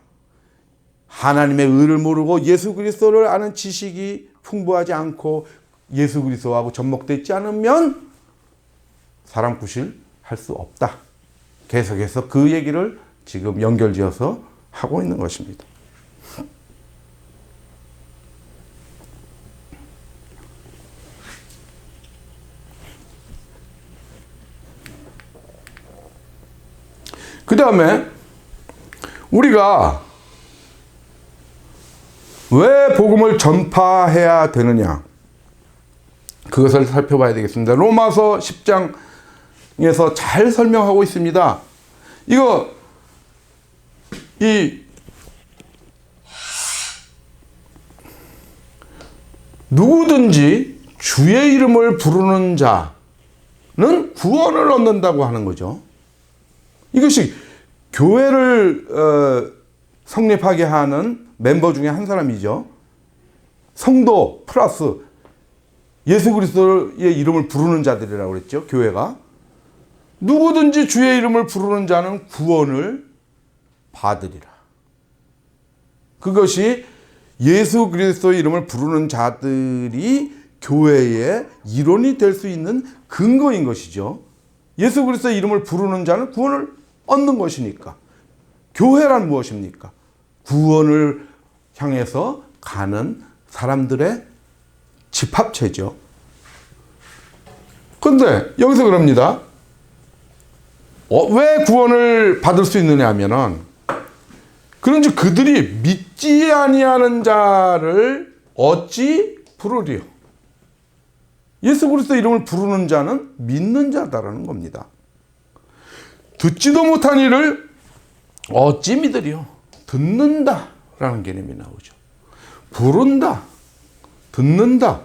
S1: 하나님의 의를 모르고 예수 그리스도를 아는 지식이 풍부하지 않고 예수 그리스도하고 접목되어 있지 않으면 사람 구실 할 수 없다. 계속해서 그 얘기를 지금 연결지어서 하고 있는 것입니다. 그 다음에 우리가 왜 복음을 전파해야 되느냐, 그것을 살펴봐야 되겠습니다. 로마서 10장에서 잘 설명하고 있습니다. 누구든지 주의 이름을 부르는 자는 구원을 얻는다고 하는 거죠. 이것이 교회를 성립하게 하는 멤버 중에 한 사람이죠. 성도 플러스 예수 그리스도의 이름을 부르는 자들이라고 그랬죠. 교회가. 누구든지 주의 이름을 부르는 자는 구원을 받으리라. 그것이 예수 그리스도의 이름을 부르는 자들이 교회의 일원이 될 수 있는 근거인 것이죠. 예수 그리스도의 이름을 부르는 자는 구원을 얻는 것이니까. 교회란 무엇입니까? 구원을 향해서 가는 사람들의 집합체죠. 그런데 여기서 그럽니다. 왜 구원을 받을 수 있느냐 하면은, 그런즉 그들이 믿지 아니하는 자를 어찌 부르리요? 예수 그리스도 이름을 부르는 자는 믿는 자다라는 겁니다. 듣지도 못한 이를 어찌 믿으리요? 듣는다라는 개념이 나오죠. 부른다, 듣는다.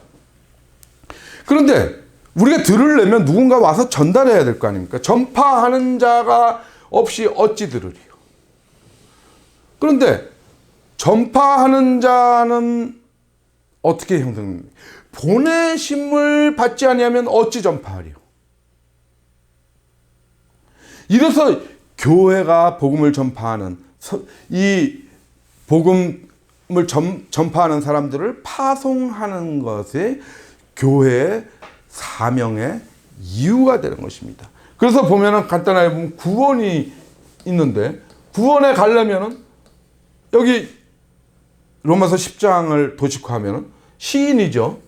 S1: 그런데 우리가 들으려면 누군가 와서 전달해야 될 거 아닙니까? 전파하는 자가 없이 어찌 들으리요? 그런데 전파하는 자는 어떻게 형성됩니까? 보내심을 받지 아니하면 어찌 전파하리요? 이래서 교회가 복음을 전파하는, 이 복음을 전파하는 사람들을 파송하는 것에 교회의 사명의 이유가 되는 것입니다. 그래서 보면은 간단하게 보면 구원이 있는데, 구원에 가려면은 여기 로마서 10장을 도식화하면은 시인이죠.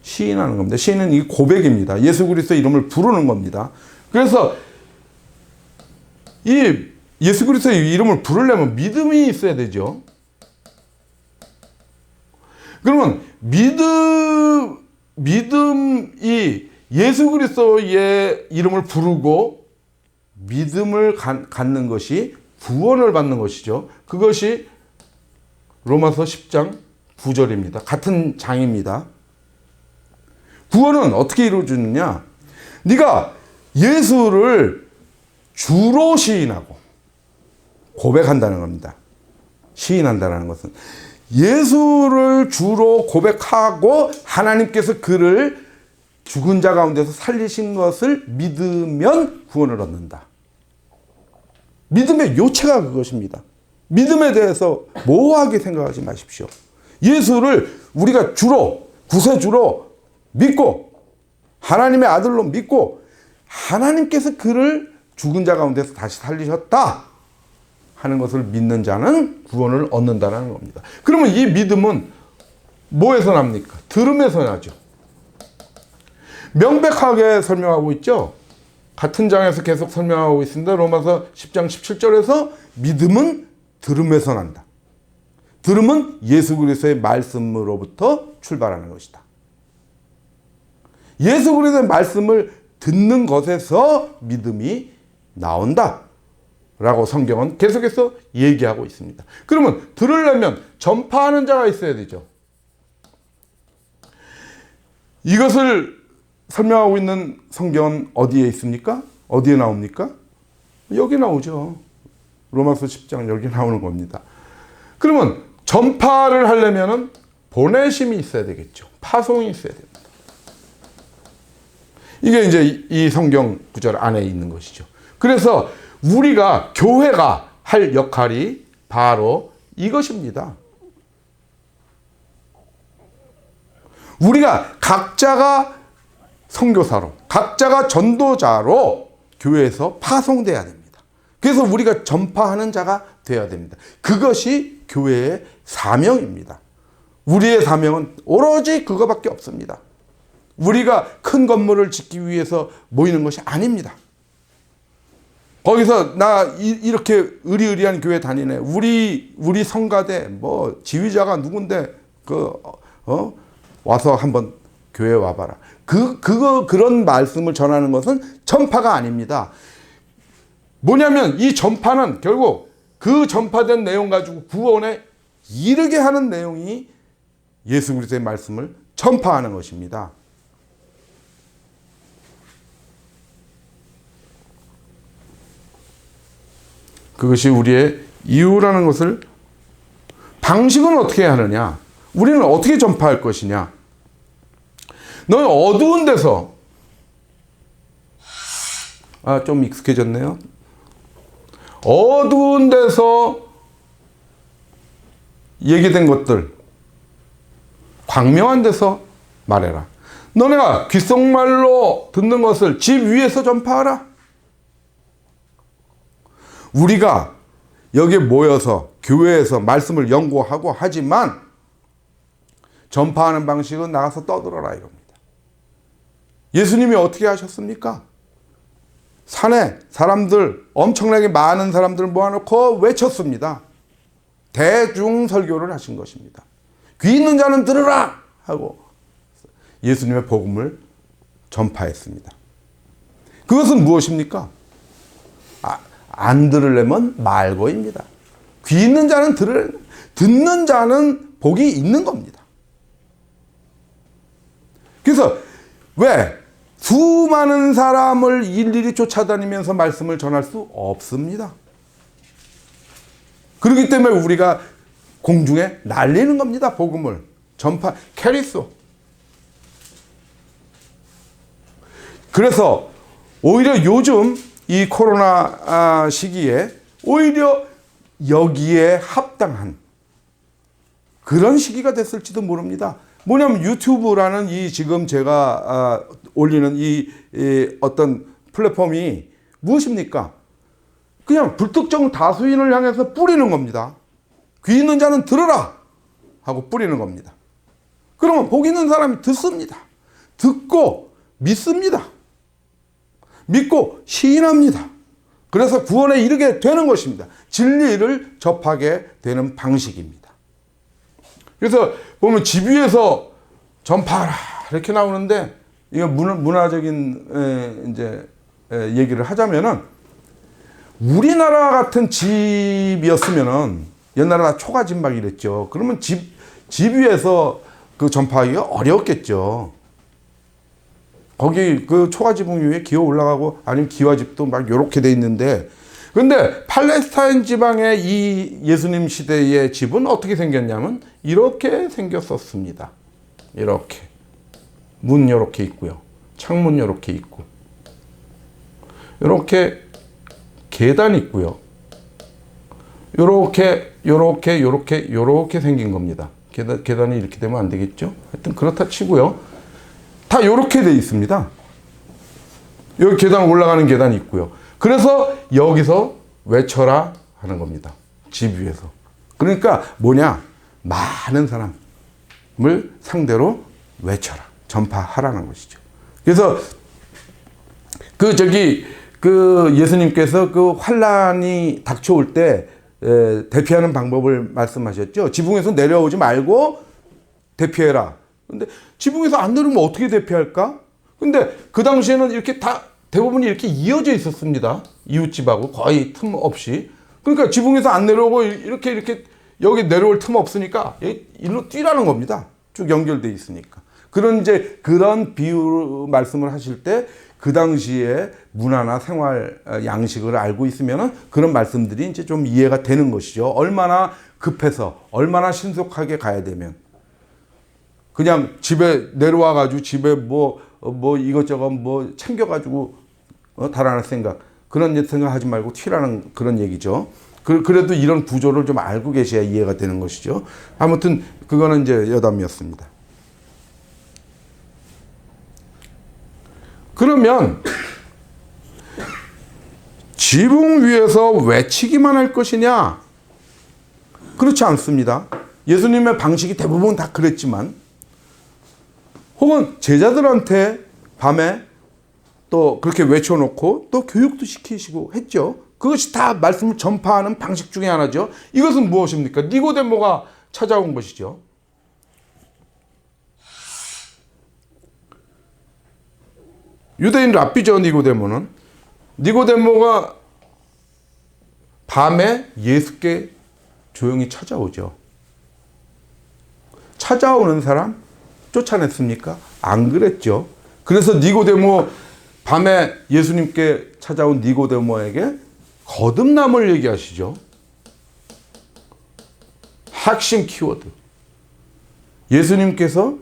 S1: 시인하는 겁니다. 시인은 이 고백입니다. 예수 그리스도의 이름을 부르는 겁니다. 그래서 이 예수 그리스도의 이름을 부르려면 믿음이 있어야 되죠. 그러면 믿음이 예수 그리스도의 이름을 부르고 믿음을 갖는 것이 구원을 받는 것이죠. 그것이 로마서 10장 9절입니다. 같은 장입니다. 구원은 어떻게 이루어지느냐? 네가 예수를 주로 시인하고 고백한다는 겁니다. 시인한다는 것은 예수를 주로 고백하고 하나님께서 그를 죽은 자 가운데서 살리신 것을 믿으면 구원을 얻는다. 믿음의 요체가 그것입니다. 믿음에 대해서 모호하게 생각하지 마십시오. 예수를 우리가 주로, 구세주로 믿고 하나님의 아들로 믿고 하나님께서 그를 죽은 자 가운데서 다시 살리셨다 하는 것을 믿는 자는 구원을 얻는다는 겁니다. 그러면 이 믿음은 뭐에서 납니까? 들음에서 나죠. 명백하게 설명하고 있죠. 같은 장에서 계속 설명하고 있습니다. 로마서 10장 17절에서 믿음은 들음에서 난다. 들음은 예수 그리스도의 말씀으로부터 출발하는 것이다. 예수 그리스도의 말씀을 듣는 것에서 믿음이 나온다 라고 성경은 계속해서 얘기하고 있습니다. 그러면 들으려면 전파하는 자가 있어야 되죠. 이것을 설명하고 있는 성경은 어디에 있습니까? 어디에 나옵니까? 여기 나오죠. 로마서 10장 여기 나오는 겁니다. 그러면 전파를 하려면 보내심이 있어야 되겠죠. 파송이 있어야 됩니다. 이게 이제 이 성경 구절 안에 있는 것이죠. 그래서 우리가 교회가 할 역할이 바로 이것입니다. 우리가 각자가 선교사로, 각자가 전도자로 교회에서 파송돼야 됩니다. 그래서 우리가 전파하는 자가 되어야 됩니다. 그것이 교회의 사명입니다. 우리의 사명은 오로지 그거밖에 없습니다. 우리가 큰 건물을 짓기 위해서 모이는 것이 아닙니다. 거기서 나 이렇게 의리의리한 교회 다니네. 우리 성가대 뭐 지휘자가 누군데 와서 한번 교회 와봐라. 그런 말씀을 전하는 것은 전파가 아닙니다. 뭐냐면 이 전파는 결국 그 전파된 내용 가지고 구원에 이르게 하는 내용이 예수 그리스도의 말씀을 전파하는 것입니다. 그것이 우리의 이유라는 것을, 방식은 어떻게 하느냐? 우리는 어떻게 전파할 것이냐? 너희 어두운 데서, 좀 익숙해졌네요. 어두운 데서 얘기된 것들 광명한 데서 말해라. 너네가 귓속말로 듣는 것을 집 위에서 전파하라. 우리가 여기 모여서 교회에서 말씀을 연구하고 하지만 전파하는 방식은 나가서 떠들어라 이겁니다. 예수님이 어떻게 하셨습니까? 산에 사람들, 엄청나게 많은 사람들 모아놓고 외쳤습니다. 대중 설교를 하신 것입니다. 귀 있는 자는 들으라 하고 예수님의 복음을 전파했습니다. 그것은 무엇입니까? 안 들으려면 말고입니다. 귀 있는 자는 듣는 자는 복이 있는 겁니다. 그래서 왜 수많은 사람을 일일이 쫓아다니면서 말씀을 전할 수 없습니다. 그렇기 때문에 우리가 공중에 날리는 겁니다. 복음을 전파, 캐리소. 그래서 오히려 요즘 이 코로나 시기에 오히려 여기에 합당한 그런 시기가 됐을지도 모릅니다. 뭐냐면 유튜브라는 이 지금 제가 올리는 이 어떤 플랫폼이 무엇입니까? 그냥 불특정 다수인을 향해서 뿌리는 겁니다. 귀 있는 자는 들으라 하고 뿌리는 겁니다. 그러면 복 있는 사람이 듣습니다. 듣고 믿습니다. 믿고 시인합니다. 그래서 구원에 이르게 되는 것입니다. 진리를 접하게 되는 방식입니다. 그래서 보면 집 위에서 전파하라 이렇게 나오는데, 이거 문화적인 이제 얘기를 하자면은, 우리나라 같은 집이었으면은 옛날에 다 초가집 막 이랬죠. 그러면 집 위에서 그 전파하기가 어려웠겠죠. 거기 그 초가지붕 위에 기어 올라가고 아니면 기와집도 막 요렇게 돼 있는데, 근데 팔레스타인 지방의 이 예수님 시대의 집은 어떻게 생겼냐면 이렇게 생겼었습니다. 이렇게 문 요렇게 있고요, 창문 요렇게 있고, 요렇게 계단 있고요, 요렇게 생긴 겁니다. 계단이 이렇게 되면 안 되겠죠? 하여튼 그렇다 치고요, 다 요렇게 돼 있습니다. 여기 계단 올라가는 계단이 있고요. 그래서 여기서 외쳐라 하는 겁니다. 집 위에서. 그러니까 뭐냐? 많은 사람을 상대로 외쳐라, 전파하라는 것이죠. 그래서 그 예수님께서 그 환란이 닥쳐올 때 대피하는 방법을 말씀하셨죠. 지붕에서 내려오지 말고 대피해라. 근데 지붕에서 안 내려오면 어떻게 대피할까? 근데 그 당시에는 이렇게 다 대부분이 이렇게 이어져 있었습니다. 이웃집하고 거의 틈 없이. 그러니까 지붕에서 안 내려오고 이렇게 여기 내려올 틈 없으니까 일로 뛰라는 겁니다. 쭉 연결돼 있으니까. 그런 비유 말씀을 하실 때 그 당시에 문화나 생활 양식을 알고 있으면은 그런 말씀들이 이제 좀 이해가 되는 것이죠. 얼마나 급해서 얼마나 신속하게 가야 되면 그냥 집에 내려와 가지고 집에 뭐 이것저것 뭐 챙겨 가지고 달아날 생각, 그런 생각 하지 말고 튀라는 그런 얘기죠. 그래도 이런 구조를 좀 알고 계셔야 이해가 되는 것이죠. 아무튼 그거는 이제 여담이었습니다. 그러면 지붕 위에서 외치기만 할 것이냐? 그렇지 않습니다. 예수님의 방식이 대부분 다 그랬지만, 혹은 제자들한테 밤에 또 그렇게 외쳐놓고 또 교육도 시키시고 했죠. 그것이 다 말씀을 전파하는 방식 중에 하나죠. 이것은 무엇입니까? 니고데모가 찾아온 것이죠. 유대인 랍비죠, 니고데모는. 니고데모가 밤에 예수께 조용히 찾아오죠. 찾아오는 사람 쫓아냈습니까? 안 그랬죠. 그래서 니고데모, 밤에 예수님께 찾아온 니고데모에게 거듭남을 얘기하시죠. 핵심 키워드. 예수님께서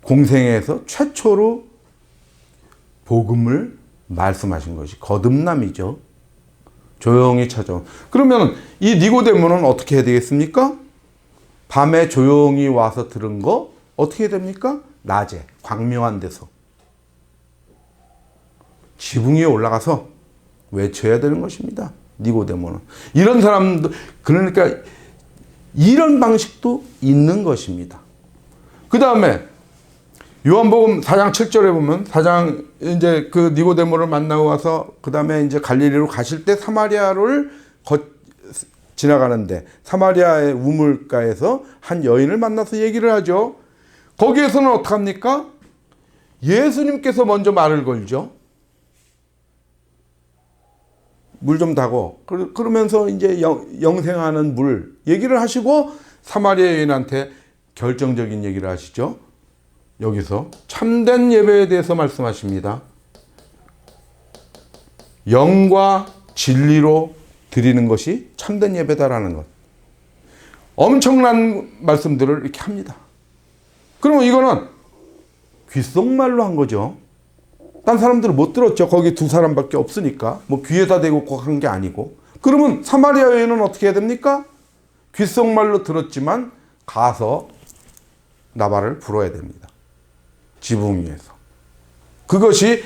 S1: 공생애에서 최초로 복음을 말씀하신 것이 거듭남이죠. 조용히 찾아온. 그러면 이 니고데모는 어떻게 해야 되겠습니까? 밤에 조용히 와서 들은 거 어떻게 해야 됩니까? 낮에 광명한 데서 지붕 위에 올라가서 외쳐야 되는 것입니다. 니고데모는. 이런 사람도, 그러니까 이런 방식도 있는 것입니다. 그 다음에 요한복음 4장 7절에 보면, 이제 그 니고데모를 만나고 와서 그 다음에 이제 갈릴리로 가실 때 사마리아를 지나가는데 사마리아의 우물가에서 한 여인을 만나서 얘기를 하죠. 거기에서는 어떡합니까? 예수님께서 먼저 말을 걸죠. 물 좀 다고. 그러면서 이제 영생하는 물 얘기를 하시고 사마리아 여인한테 결정적인 얘기를 하시죠. 여기서 참된 예배에 대해서 말씀하십니다. 영과 진리로 드리는 것이 참된 예배다라는 것. 엄청난 말씀들을 이렇게 합니다. 그러면 이거는 귓속말로 한 거죠. 딴 사람들은 못 들었죠. 거기 두 사람밖에 없으니까. 뭐 귀에다 대고 꼭 한 게 아니고. 그러면 사마리아 여인은 어떻게 해야 됩니까? 귓속말로 들었지만 가서 나발을 불어야 됩니다. 지붕 위에서. 그것이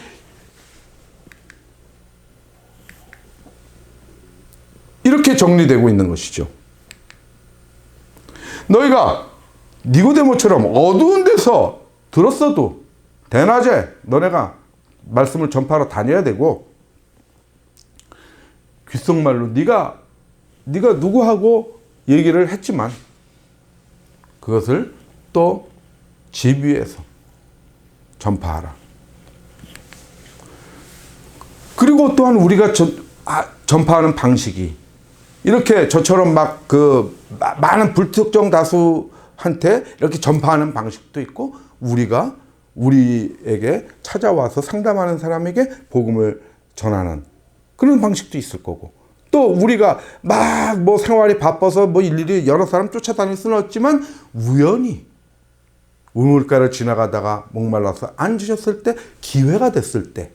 S1: 이렇게 정리되고 있는 것이죠. 너희가 니고데모처럼 어두운 데서 들었어도 대낮에 너네가 말씀을 전파하러 다녀야 되고, 귓속말로 네가 누구하고 얘기를 했지만 그것을 또 집 위에서 전파하라. 그리고 또한 우리가 전파하는 방식이 이렇게 저처럼 막 많은 불특정 다수한테 이렇게 전파하는 방식도 있고, 우리에게 찾아와서 상담하는 사람에게 복음을 전하는 그런 방식도 있을 거고, 또 우리가 막 뭐 생활이 바빠서 뭐 일일이 여러 사람 쫓아다닐 수는 없지만 우연히 우물가를 지나가다가 목말라서 앉으셨을 때, 기회가 됐을 때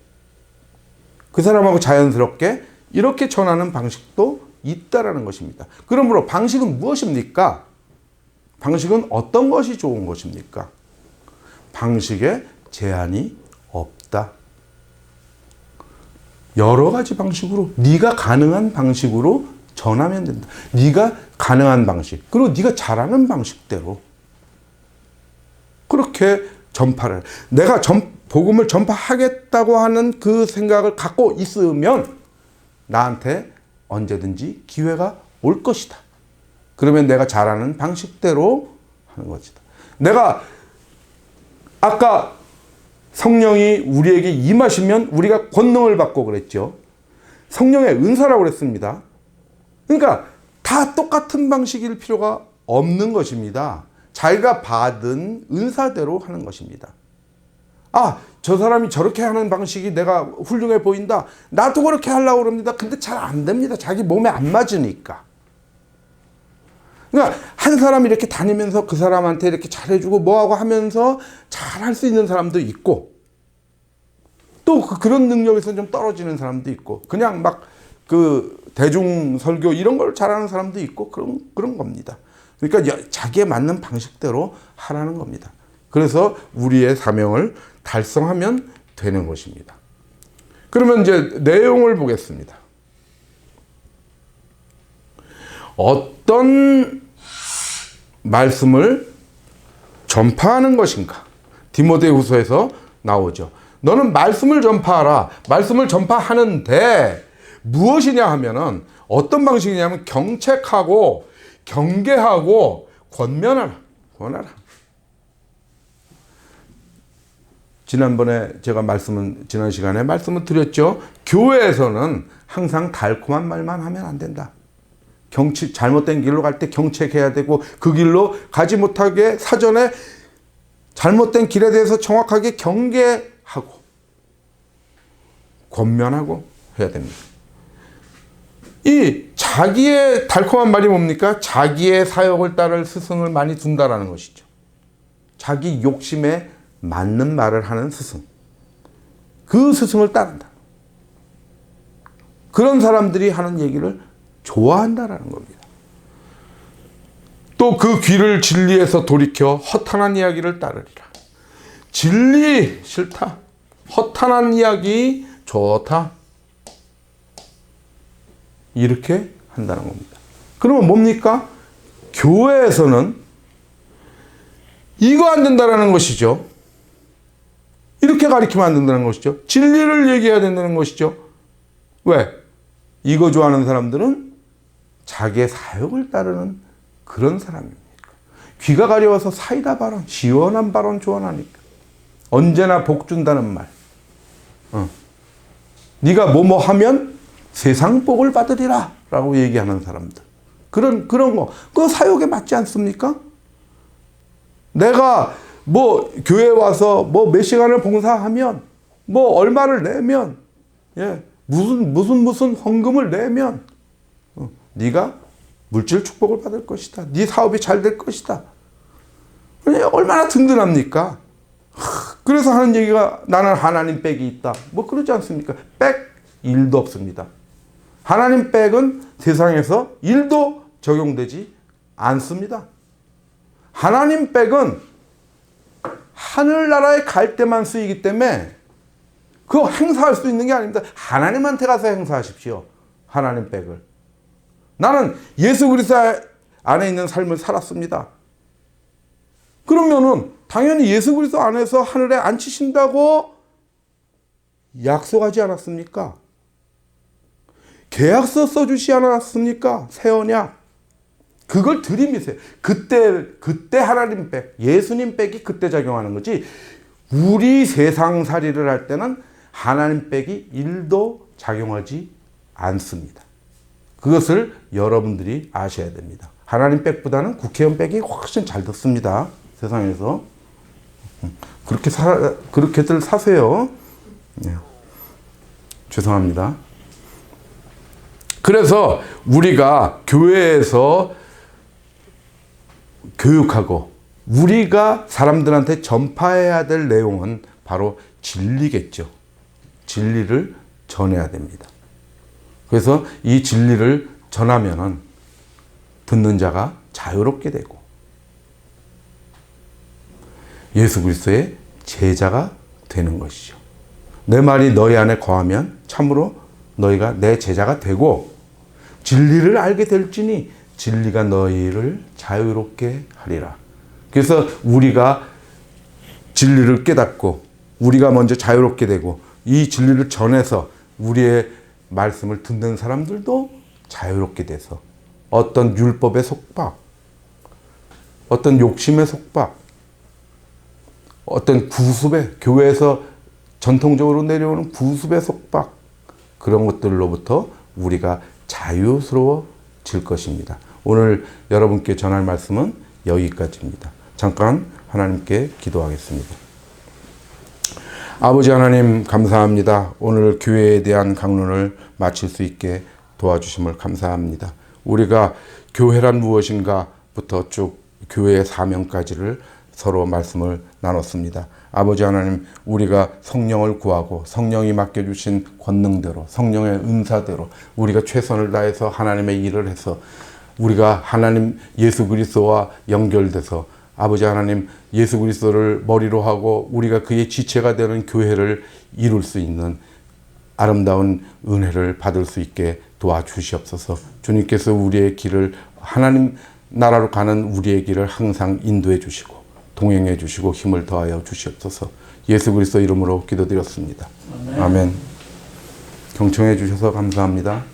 S1: 그 사람하고 자연스럽게 이렇게 전하는 방식도 있다라는 것입니다. 그러므로 방식은 무엇입니까? 방식은 어떤 것이 좋은 것입니까? 방식에 제한이 없다. 여러 가지 방식으로, 네가 가능한 방식으로 전하면 된다. 네가 가능한 방식, 그리고 네가 잘하는 방식대로 그렇게 전파를, 내가 복음을 전파하겠다고 하는 그 생각을 갖고 있으면 나한테 언제든지 기회가 올 것이다. 그러면 내가 잘하는 방식대로 하는 것이다. 내가 아까 성령이 우리에게 임하시면 우리가 권능을 받고 그랬죠. 성령의 은사라고 그랬습니다. 그러니까 다 똑같은 방식일 필요가 없는 것입니다. 자기가 받은 은사대로 하는 것입니다. 아, 저 사람이 저렇게 하는 방식이 내가 훌륭해 보인다. 나도 그렇게 하려고 그럽니다. 근데 잘 안 됩니다. 자기 몸에 안 맞으니까. 그러니까 한 사람이 이렇게 다니면서 그 사람한테 이렇게 잘해주고 뭐하고 하면서 잘할 수 있는 사람도 있고, 또 그런 능력에서 좀 떨어지는 사람도 있고, 그냥 막 그 대중 설교 이런 걸 잘하는 사람도 있고 그런 겁니다. 그러니까 자기에 맞는 방식대로 하라는 겁니다. 그래서 우리의 사명을 달성하면 되는 것입니다. 그러면 이제 내용을 보겠습니다. 어떤 말씀을 전파하는 것인가? 디모데후서에서 나오죠. 너는 말씀을 전파하라. 말씀을 전파하는데 무엇이냐 하면은 어떤 방식이냐면 경책하고 경계하고 권면하라. 지난번에 제가 지난 시간에 말씀을 드렸죠. 교회에서는 항상 달콤한 말만 하면 안 된다. 잘못된 길로 갈 때 경책해야 되고 그 길로 가지 못하게 사전에 잘못된 길에 대해서 정확하게 경계하고 권면하고 해야 됩니다. 이 자기의 달콤한 말이 뭡니까? 자기의 사역을 따를 스승을 많이 둔다라는 것이죠. 자기 욕심에 맞는 말을 하는 스승. 그 스승을 따른다. 그런 사람들이 하는 얘기를 좋아한다라는 겁니다. 또 그 귀를 진리에서 돌이켜 허탄한 이야기를 따르리라. 진리 싫다. 허탄한 이야기 좋다. 이렇게 한다는 겁니다. 그러면 뭡니까? 교회에서는 이거 안 된다라는 것이죠. 이렇게 가르치면 안 된다는 것이죠. 진리를 얘기해야 된다는 것이죠. 왜? 이거 좋아하는 사람들은 자기의 사역을 따르는 그런 사람입니까? 귀가 가려워서 사이다 발언, 시원한 발언 좋아하니까. 언제나 복 준다는 말. 네가 뭐뭐 하면 세상 복을 받으리라 라고 얘기하는 사람들. 그런 거. 그거 사역에 맞지 않습니까? 내가 교회 와서 몇 시간을 봉사하면, 얼마를 내면, 무슨 헌금을 내면, 네가 물질 축복을 받을 것이다. 네 사업이 잘 될 것이다. 얼마나 든든합니까? 그래서 하는 얘기가 나는 하나님 백이 있다. 그러지 않습니까? 백 1도 없습니다. 하나님 백은 세상에서 1도 적용되지 않습니다. 하나님 백은 하늘나라에 갈 때만 쓰이기 때문에 그거 행사할 수 있는 게 아닙니다. 하나님한테 가서 행사하십시오. 하나님 백을. 나는 예수 그리스도 안에 있는 삶을 살았습니다. 그러면은 당연히 예수 그리스도 안에서 하늘에 앉히신다고 약속하지 않았습니까? 계약서 써주시 않았습니까? 새 언약. 그걸 들이미세요. 그때 하나님 백, 예수님 백이 그때 작용하는 거지. 우리 세상살이를 할 때는 하나님 백이 1도 작용하지 않습니다. 그것을 여러분들이 아셔야 됩니다. 하나님 백보다는 국회의원 백이 훨씬 잘 듣습니다. 세상에서. 그렇게들 사세요. 죄송합니다. 그래서 우리가 교회에서 교육하고 우리가 사람들한테 전파해야 될 내용은 바로 진리겠죠. 진리를 전해야 됩니다. 그래서 이 진리를 전하면은 듣는 자가 자유롭게 되고 예수 그리스도의 제자가 되는 것이죠. 내 말이 너희 안에 거하면 참으로 너희가 내 제자가 되고 진리를 알게 될지니 진리가 너희를 자유롭게 하리라. 그래서 우리가 진리를 깨닫고 우리가 먼저 자유롭게 되고 이 진리를 전해서 우리의 말씀을 듣는 사람들도 자유롭게 돼서 어떤 율법의 속박, 어떤 욕심의 속박, 어떤 구습의, 교회에서 전통적으로 내려오는 구습의 속박, 그런 것들로부터 우리가 자유스러워질 것입니다. 오늘 여러분께 전할 말씀은 여기까지입니다. 잠깐 하나님께 기도하겠습니다. 아버지 하나님 감사합니다. 오늘 교회에 대한 강론을 마칠 수 있게 도와주심을 감사합니다. 우리가 교회란 무엇인가 부터 쭉 교회의 사명까지를 서로 말씀을 나눴습니다. 아버지 하나님, 우리가 성령을 구하고 성령이 맡겨주신 권능대로, 성령의 은사대로 우리가 최선을 다해서 하나님의 일을 해서 우리가 하나님 예수 그리스도와 연결돼서 아버지 하나님, 예수 그리스도를 머리로 하고 우리가 그의 지체가 되는 교회를 이룰 수 있는 아름다운 은혜를 받을 수 있게 도와주시옵소서. 주님께서 우리의 길을, 하나님 나라로 가는 우리의 길을 항상 인도해 주시고 동행해 주시고 힘을 더하여 주시옵소서. 예수 그리스도 이름으로 기도드렸습니다. 아멘. 경청해 주셔서 감사합니다.